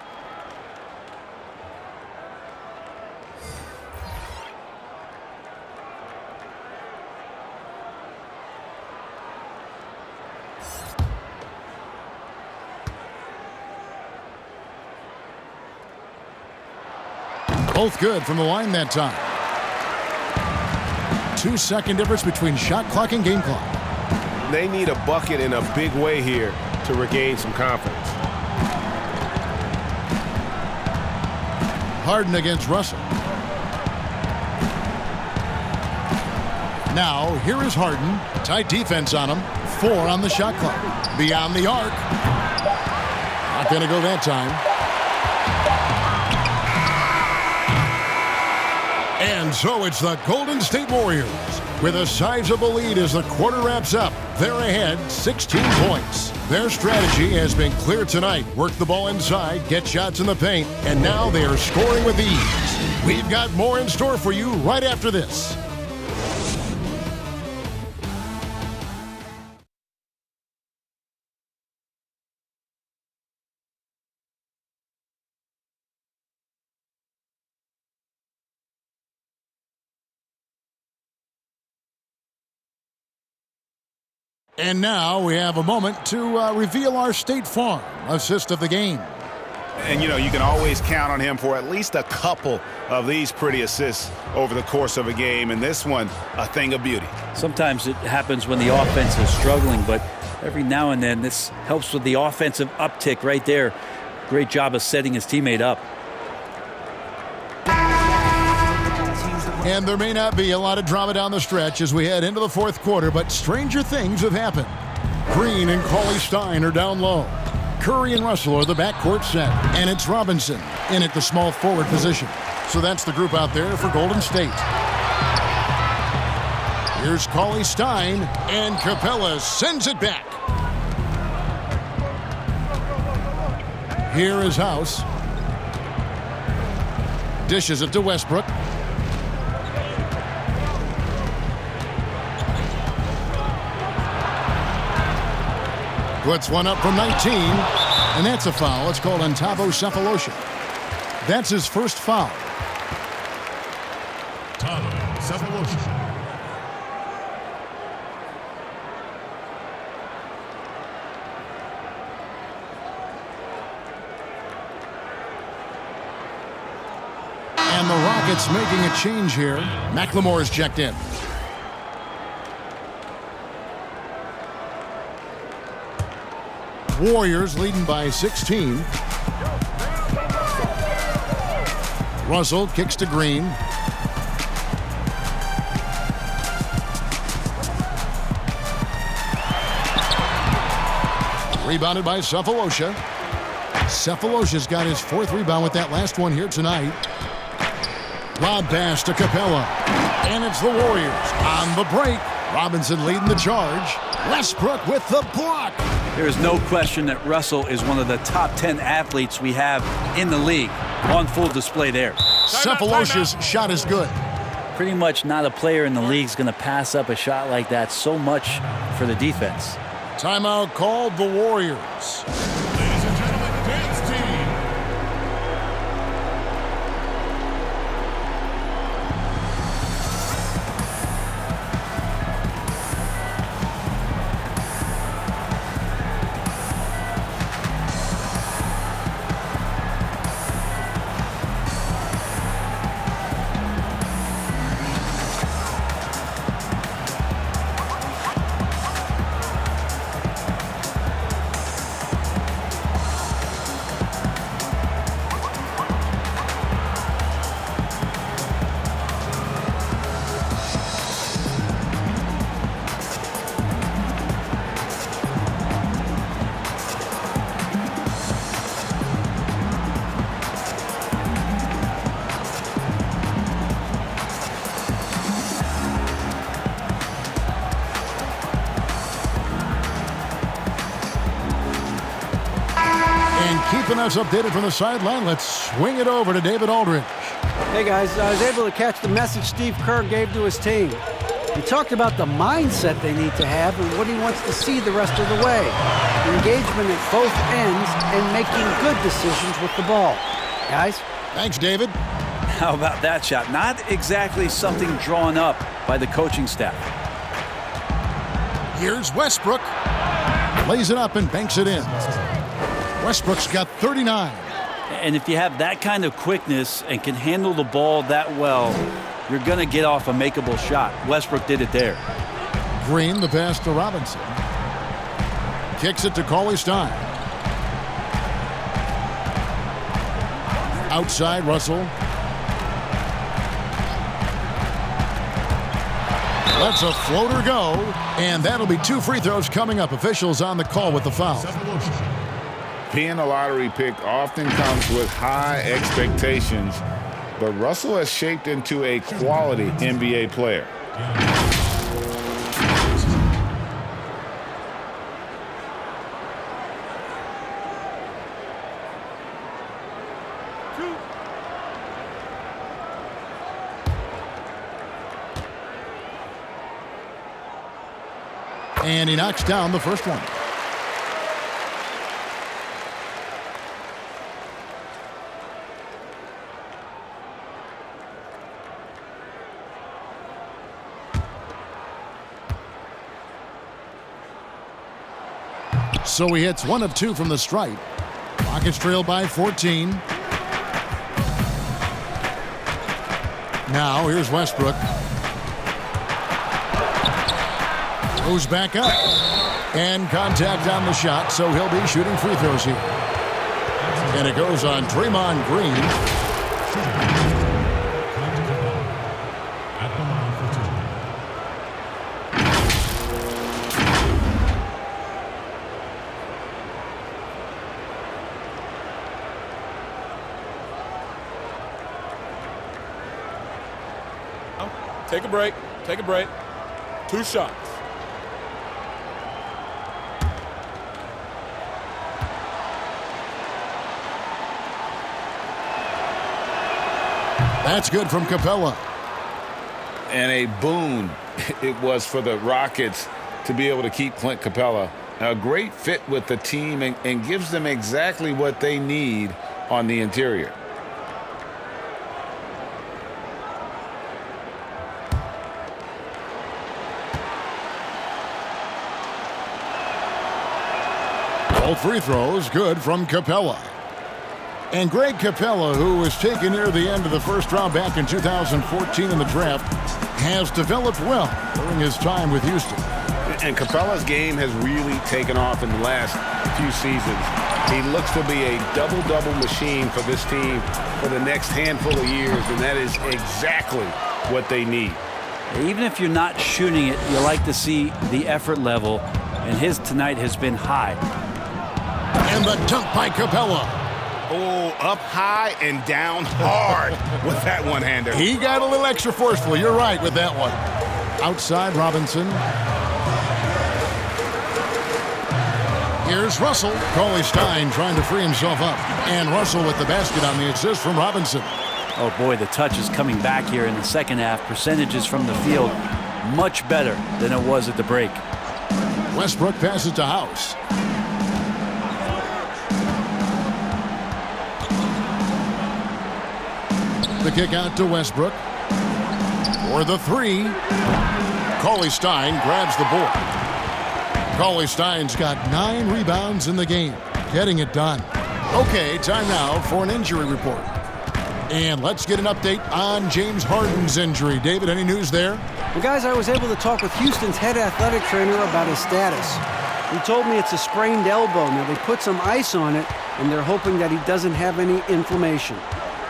Both good from the line that time. 2-second difference between shot clock and game clock. They need a bucket in a big way here to regain some confidence. Harden against Russell. Now, here is Harden. Tight defense on him. 4 on the shot clock. Beyond the arc. Not going to go that time. And so it's the Golden State Warriors with a sizable lead as the quarter wraps up. They're ahead 16 points. Their strategy has been clear tonight. Work the ball inside, get shots in the paint, and now they are scoring with ease. We've got more in store for you right after this. And now we have a moment to reveal our State Farm assist of the game. And, you know, you can always count on him for at least a couple of these pretty assists over the course of a game. And this one, a thing of beauty. Sometimes it happens when the offense is struggling, but every now and then this helps with the offensive uptick right there. Great job of setting his teammate up. And there may not be a lot of drama down the stretch as we head into the fourth quarter, but stranger things have happened. Green and Cauley-Stein are down low. Curry and Russell are the backcourt set, and it's Robinson in at the small forward position. So that's the group out there for Golden State. Here's Cauley-Stein, and Capella sends it back. Here is House. Dishes it to Westbrook. Puts one up from 19, and that's a foul. It's called on Thabo Sefolosha. That's his first foul. Thabo Sefolosha. And the Rockets making a change here. McLemore is checked in. Warriors leading by 16. Russell kicks to Green. Rebounded by Sefolosha. Sefolosha's got his 4th rebound with that last one here tonight. Lob pass to Capella. And it's the Warriors on the break. Robinson leading the charge. Westbrook with the block. There is no question that Russell is one of the top 10 athletes we have in the league. On full display there. Sefolosha's shot is good. Pretty much not a player in the league is going to pass up a shot like that so much for the defense. Timeout called the Warriors. Ladies and gentlemen, dance team. keeping us updated from the sideline. Let's swing it over to David Aldridge. Hey guys, I was able to catch the message Steve Kerr gave to his team. He talked about the mindset they need to have and what he wants to see the rest of the way. Engagement at both ends and making good decisions with the ball. Guys? Thanks, David. How about that shot? Not exactly something drawn up by the coaching staff. Here's Westbrook. Lays it up and banks it in. Westbrook's got 39. And if you have that kind of quickness and can handle the ball that well, you're going to get off a makeable shot. Westbrook did it there. Green, the pass to Robinson. Kicks it to Cauley-Stein. Outside, Russell. Lets a floater go, and that'll be 2 free throws coming up. Officials on the call with the foul. Being a lottery pick often comes with high expectations, but Russell has shaped into a quality NBA player. And he knocks down the first one. So he hits 1 of 2 from the stripe. Rockets trail by 14. Now here's Westbrook. Goes back up. And contact on the shot, so he'll be shooting free throws here. And it goes on Draymond Green. At the line for 2. Take a break. Take a break. 2 shots. That's good from Capella. And a boon it was for the Rockets to be able to keep Clint Capella. A great fit with the team and gives them exactly what they need on the interior. All free throws good from Capella. And Greg Capella, who was taken near the end of the first round back in 2014 in the draft, has developed well during his time with Houston. And Capella's game has really taken off in the last few seasons. He looks to be a double-double machine for this team for the next handful of years, and that is exactly what they need. Even if you're not shooting it, you like to see the effort level, and his tonight has been high. And the dunk by Capella. Oh, up high and down hard with that one-hander. He got a little extra forceful. You're right with that one. Outside, Robinson. Here's Russell. Cauley-Stein trying to free himself up. And Russell with the basket on the assist from Robinson. Oh, boy, the touch is coming back here in the second half. Percentages from the field much better than it was at the break. Westbrook passes to House. The kick out to Westbrook. For the 3. Cauley-Stein grabs the board. Cauley-Stein's got 9 rebounds in the game. Getting it done. Okay, time now for an injury report. And let's get an update on James Harden's injury. David, any news there? Well, guys, I was able to talk with Houston's head athletic trainer about his status. He told me it's a sprained elbow. Now, they put some ice on it, and they're hoping that he doesn't have any inflammation.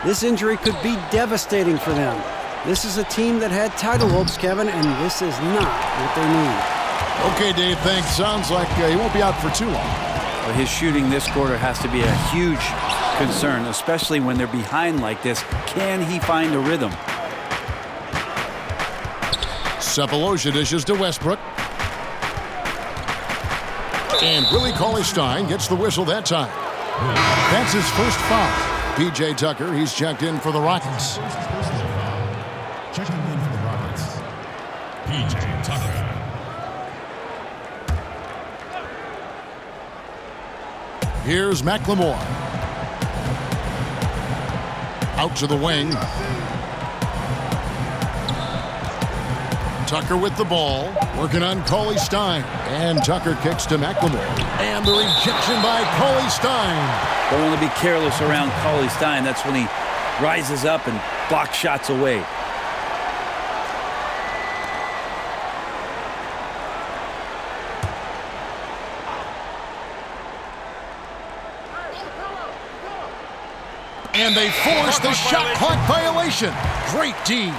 This injury could be devastating for them. This is a team that had title hopes, Kevin, and this is not what they need. Okay, Dave, thanks. Sounds like he won't be out for too long. Well, his shooting this quarter has to be a huge concern, especially when they're behind like this. Can he find a rhythm? Sefolosha dishes to Westbrook. And Willie Cauley-Stein gets the whistle that time. That's his first foul. P.J. Tucker, he's checked in for the Rockets. Checking in for the Rockets, P.J. Tucker. Here's McLemore. Out to the wing. Tucker with the ball, working on Cauley Stein. And Tucker kicks to McLemore. And the rejection by Cauley Stein. Don't want to be careless around Cauley Stein. That's when he rises up and blocks shots away. And they force the shot clock violation. Great D.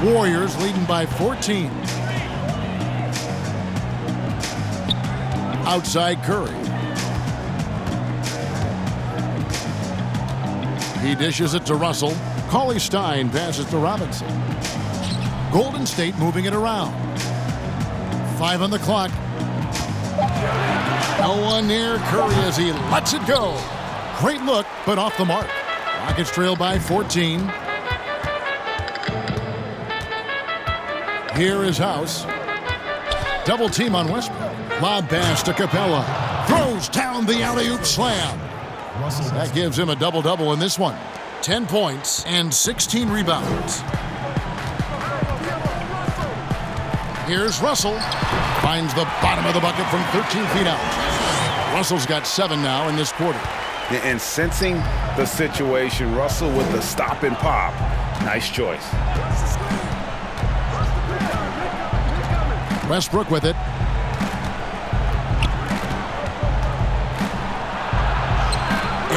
Warriors leading by 14. Outside Curry. He dishes it to Russell. Cauley Stein passes to Robinson. Golden State moving it around. 5 on the clock. No one near Curry as he lets it go. Great look, but off the mark. Rockets trail by 14. Here is House. Double team on Westbrook. Lob pass to Capella. Throws down the alley-oop slam. That gives him a double-double in this one. 10 points and 16 rebounds. Here's Russell. Finds the bottom of the bucket from 13 feet out. Russell's got 7 now in this quarter. And sensing the situation, Russell with the stop and pop. Nice choice. Westbrook with it.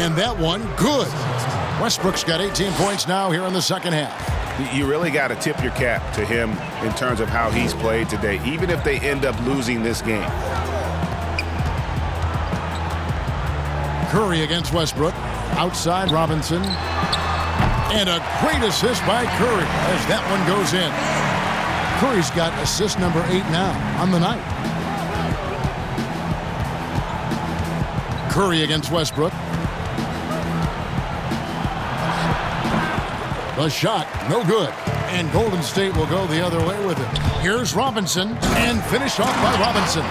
And that one, good. Westbrook's got 18 points now here in the second half. You really got to tip your cap to him in terms of how he's played today, even if they end up losing this game. Curry against Westbrook. Outside Robinson. And a great assist by Curry as that one goes in. Curry's got assist number 8 now on the night. Curry against Westbrook. The shot, no good. And Golden State will go the other way with it. Here's Robinson, and finished off by Robinson.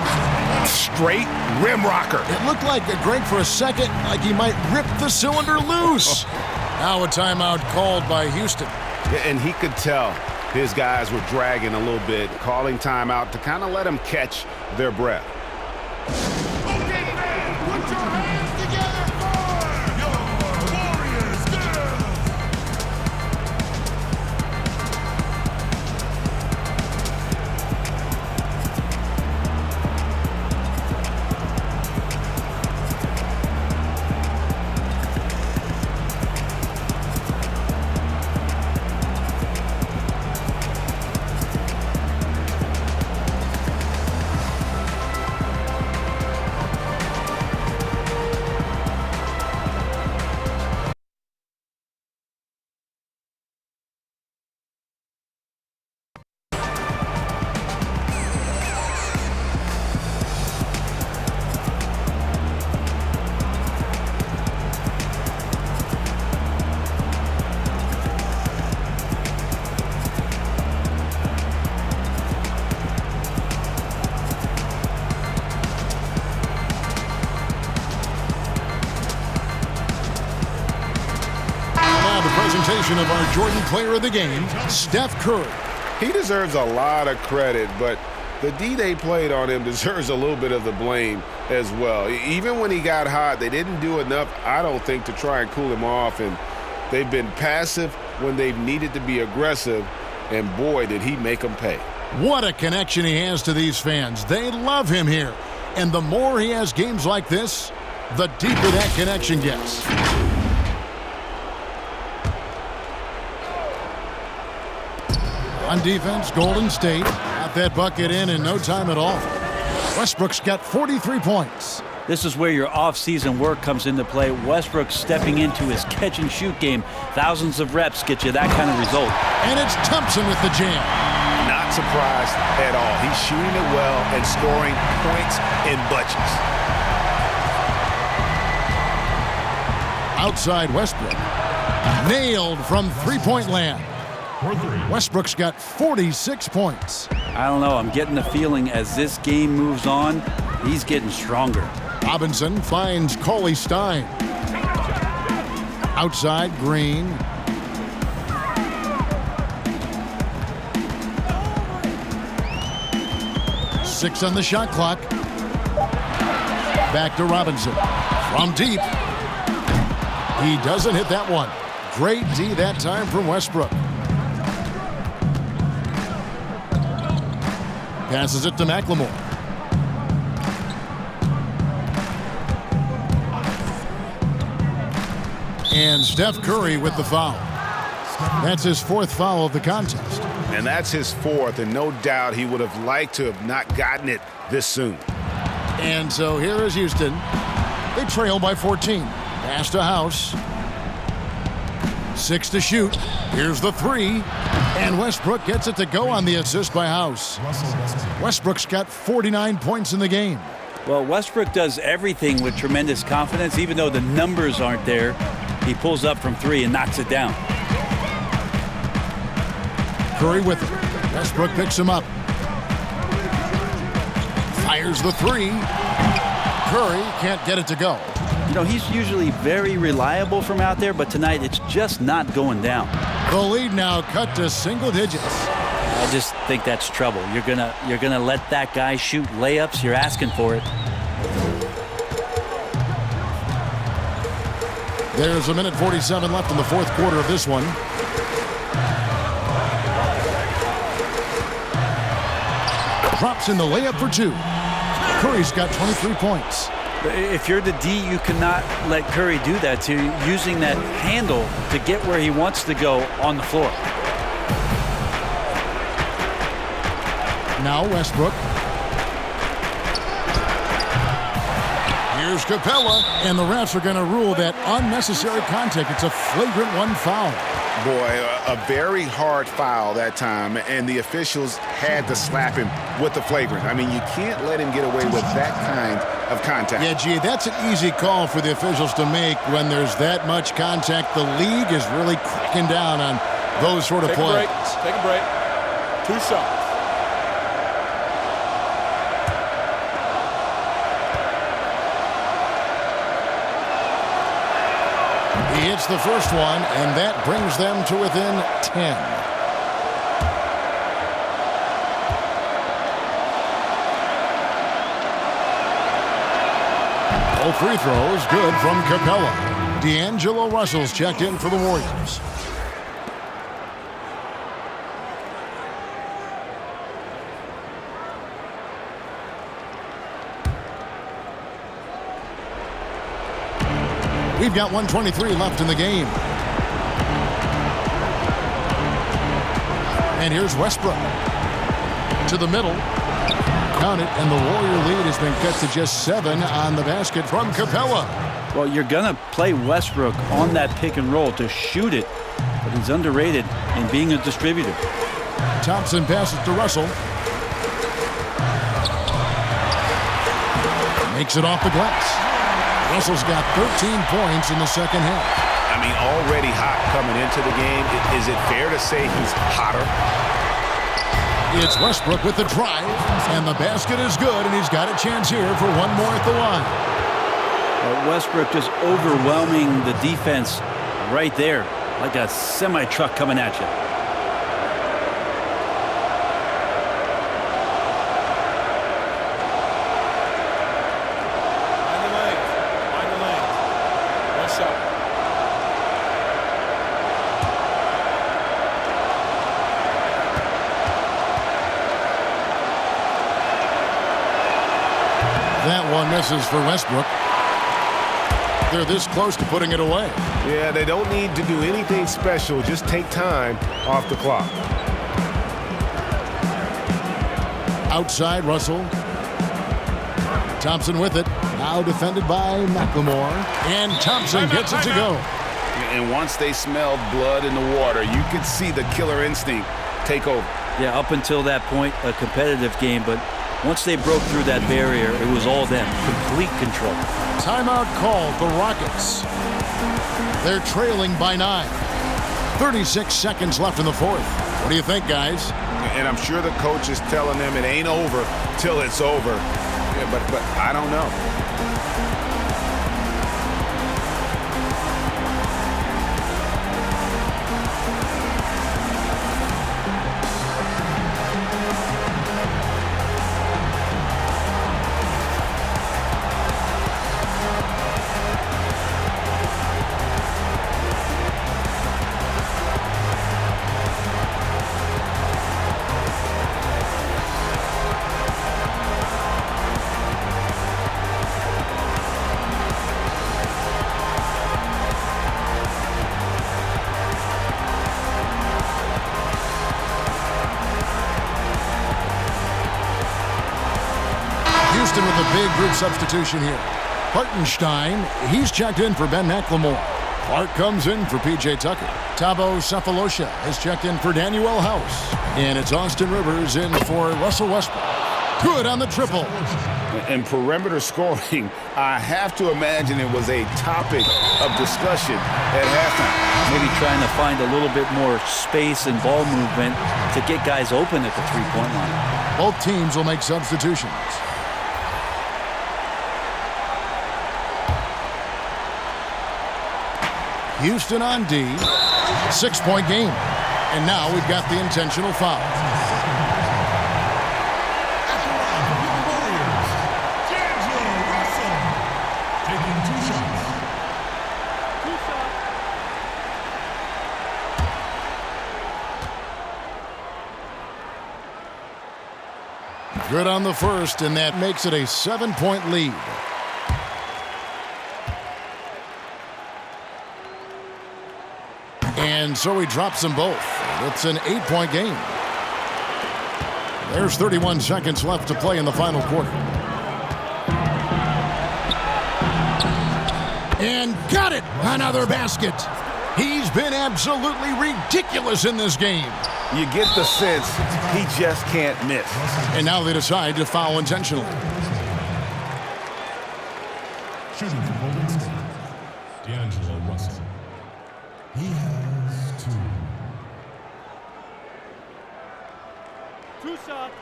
Straight rim rocker. It looked like Greg for a second, like he might rip the cylinder loose. Now a timeout called by Houston. Yeah, and he could tell his guys were dragging a little bit, calling timeout to kind of let them catch their breath. Okay, man, put your hands together for your Warriors girls. Presentation of our Jordan Player of the Game, Steph Curry. He deserves a lot of credit, but the D they played on him deserves a little bit of the blame as well. Even when he got hot, they didn't do enough, I don't think, to try and cool him off, and they've been passive when they've needed to be aggressive, and boy, did he make them pay. What a connection he has to these fans. They love him here. And the more he has games like this, the deeper that connection gets. On defense, Golden State got that bucket in no time at all. Westbrook's got 43 points. This is where your off-season work comes into play. Westbrook stepping into his catch-and-shoot game. Thousands of reps get you that kind of result. And it's Thompson with the jam. Not surprised at all. He's shooting it well and scoring points in bunches. Outside Westbrook. Nailed from three-point land. Westbrook's got 46 points. I don't know. I'm getting the feeling as this game moves on, he's getting stronger. Robinson finds Cauley Stein. Outside Green. Six on the shot clock. Back to Robinson. From deep. He doesn't hit that one. Great D that time from Westbrook. Passes it to McLemore. And Steph Curry with the foul. That's his fourth foul of the contest. And that's his fourth, and no doubt he would have liked to have not gotten it this soon. And so here is Houston. They trail by 14. Pass to House. 6 to shoot. Here's the three. And Westbrook gets it to go on the assist by House. Westbrook's got 49 points in the game. Well, Westbrook does everything with tremendous confidence. Even though the numbers aren't there, he pulls up from three and knocks it down. Curry with it. Westbrook picks him up. Fires the three. Curry can't get it to go. You know, he's usually very reliable from out there, but tonight it's just not going down. The lead now cut to single digits. I just think that's trouble. You're gonna let that guy shoot layups. You're asking for it. There's a minute 47 left in the fourth quarter of this one. Drops in the layup for two. Curry's got 23 points. If you're the D, you cannot let Curry do that to you, using that handle to get where he wants to go on the floor. Now Westbrook. Here's Capella, and the refs are going to rule that unnecessary contact. It's a flagrant one foul. Boy, a very hard foul that time, and the officials had to slap him with the flagrant. I mean, you can't let him get away with that kind of contact. Yeah, gee, that's an easy call for the officials to make when there's that much contact. The league is really cracking down on those sort of plays. Take a break. 2 shots. He hits the first one, and that brings them to within 10. All free throws good from Capella. D'Angelo Russell's checked in for the Warriors. We've got 1:23 left in the game. And here's Westbrook. To the middle. Count it, and the Warrior lead has been cut to just 7 on the basket from Capella. Well, you're going to play Westbrook on that pick and roll to shoot it, but he's underrated in being a distributor. Thompson passes to Russell. Makes it off the glass. Russell's got 13 points in the second half. I mean, already hot coming into the game. Is it fair to say he's hotter? It's Westbrook with the drive, and the basket is good, and he's got a chance here for one more at the line. Westbrook just overwhelming the defense right there, like a semi-truck coming at you. That one misses for Westbrook. They're this close to putting it away. Yeah, they don't need to do anything special. Just take time off the clock. Outside, Russell. Thompson with it. Now defended by McLemore. And Thompson gets it to go. And once they smelled blood in the water, you could see the killer instinct take over. Yeah, up until that point, a competitive game, but once they broke through that barrier, it was all them. Complete control. Timeout called the Rockets. They're trailing by 9. 36 seconds left in the fourth. What do you think, guys? And I'm sure the coach is telling them it ain't over till it's over. Yeah, but I don't know. Houston with a big group substitution here. Hartenstein, he's checked in for Ben McLemore. Clark comes in for P.J. Tucker. Thabo Sefolosha has checked in for Daniel House. And it's Austin Rivers in for Russell Westbrook. Good on the triple. And perimeter scoring, I have to imagine it was a topic of discussion at halftime. Maybe trying to find a little bit more space and ball movement to get guys open at the three-point line. Both teams will make substitutions. Houston on D. 6-point game. And now we've got the intentional foul. Good on the first, and that makes it a 7-point lead. And so he drops them both. It's an 8-point game. There's 31 seconds left to play in the final quarter. And got it! Another basket. He's been absolutely ridiculous in this game. You get the sense he just can't miss. And now they decide to foul intentionally. Shooting from Golden State, D'Angelo Russell. He has 2. Two shots.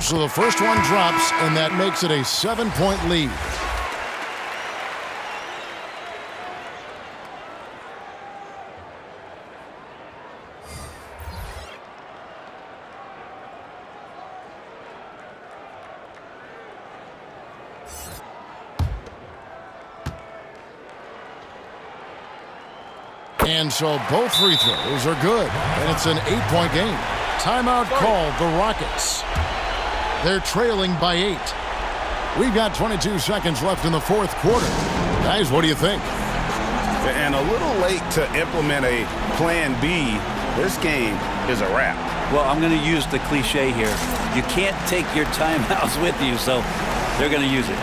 So the first one drops, and that makes it a 7-point lead. And so both free throws are good, and it's an 8-point game. Timeout called the Rockets. They're trailing by 8. We've got 22 seconds left in the fourth quarter. Guys, what do you think? And a little late to implement a plan B. This game is a wrap. Well, I'm going to use the cliche here. You can't take your timeouts with you, so they're going to use it.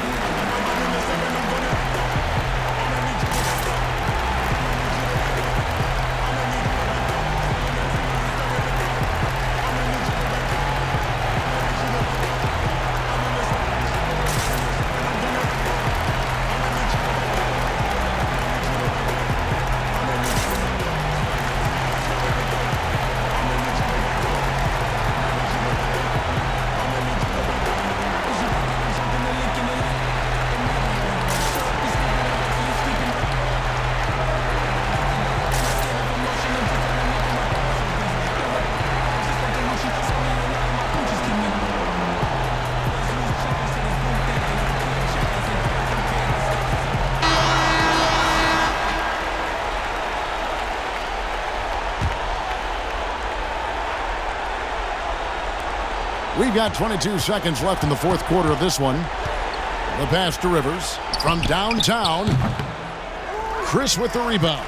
We've got 22 seconds left in the fourth quarter of this one. The pass to Rivers from downtown. Chris with the rebound.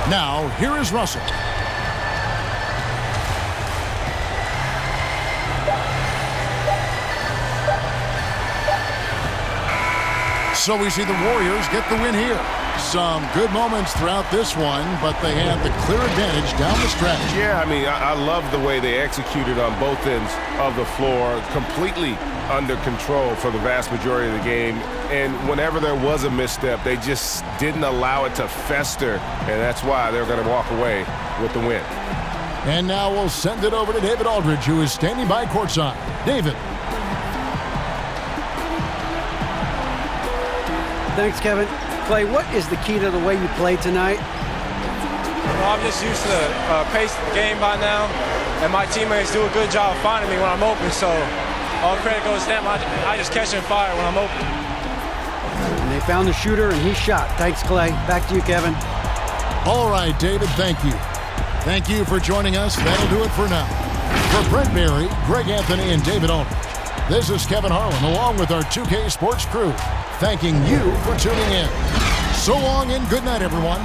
Now, here is Russell. So we see the Warriors get the win here. Some good moments throughout this one, but they had the clear advantage down the stretch. Yeah, I mean, I love the way they executed on both ends of the floor, completely under control for the vast majority of the game. And whenever there was a misstep, they just didn't allow it to fester, and that's why they're going to walk away with the win. And now we'll send it over to David Aldridge, who is standing by courtside. David. Thanks, Kevin. Clay, what is the key to the way you played tonight? Well, I'm just used to the pace of the game by now, and my teammates do a good job of finding me when I'm open, so all credit goes to them. I just catch and fire when I'm open. And they found the shooter, and he shot. Thanks, Clay. Back to you, Kevin. All right, David, thank you. Thank you for joining us. That'll do it for now. For Brent Barry, Greg Anthony, and David Aldridge, this is Kevin Harlan, along with our 2K Sports crew, thanking you for tuning in. So long and good night, everyone.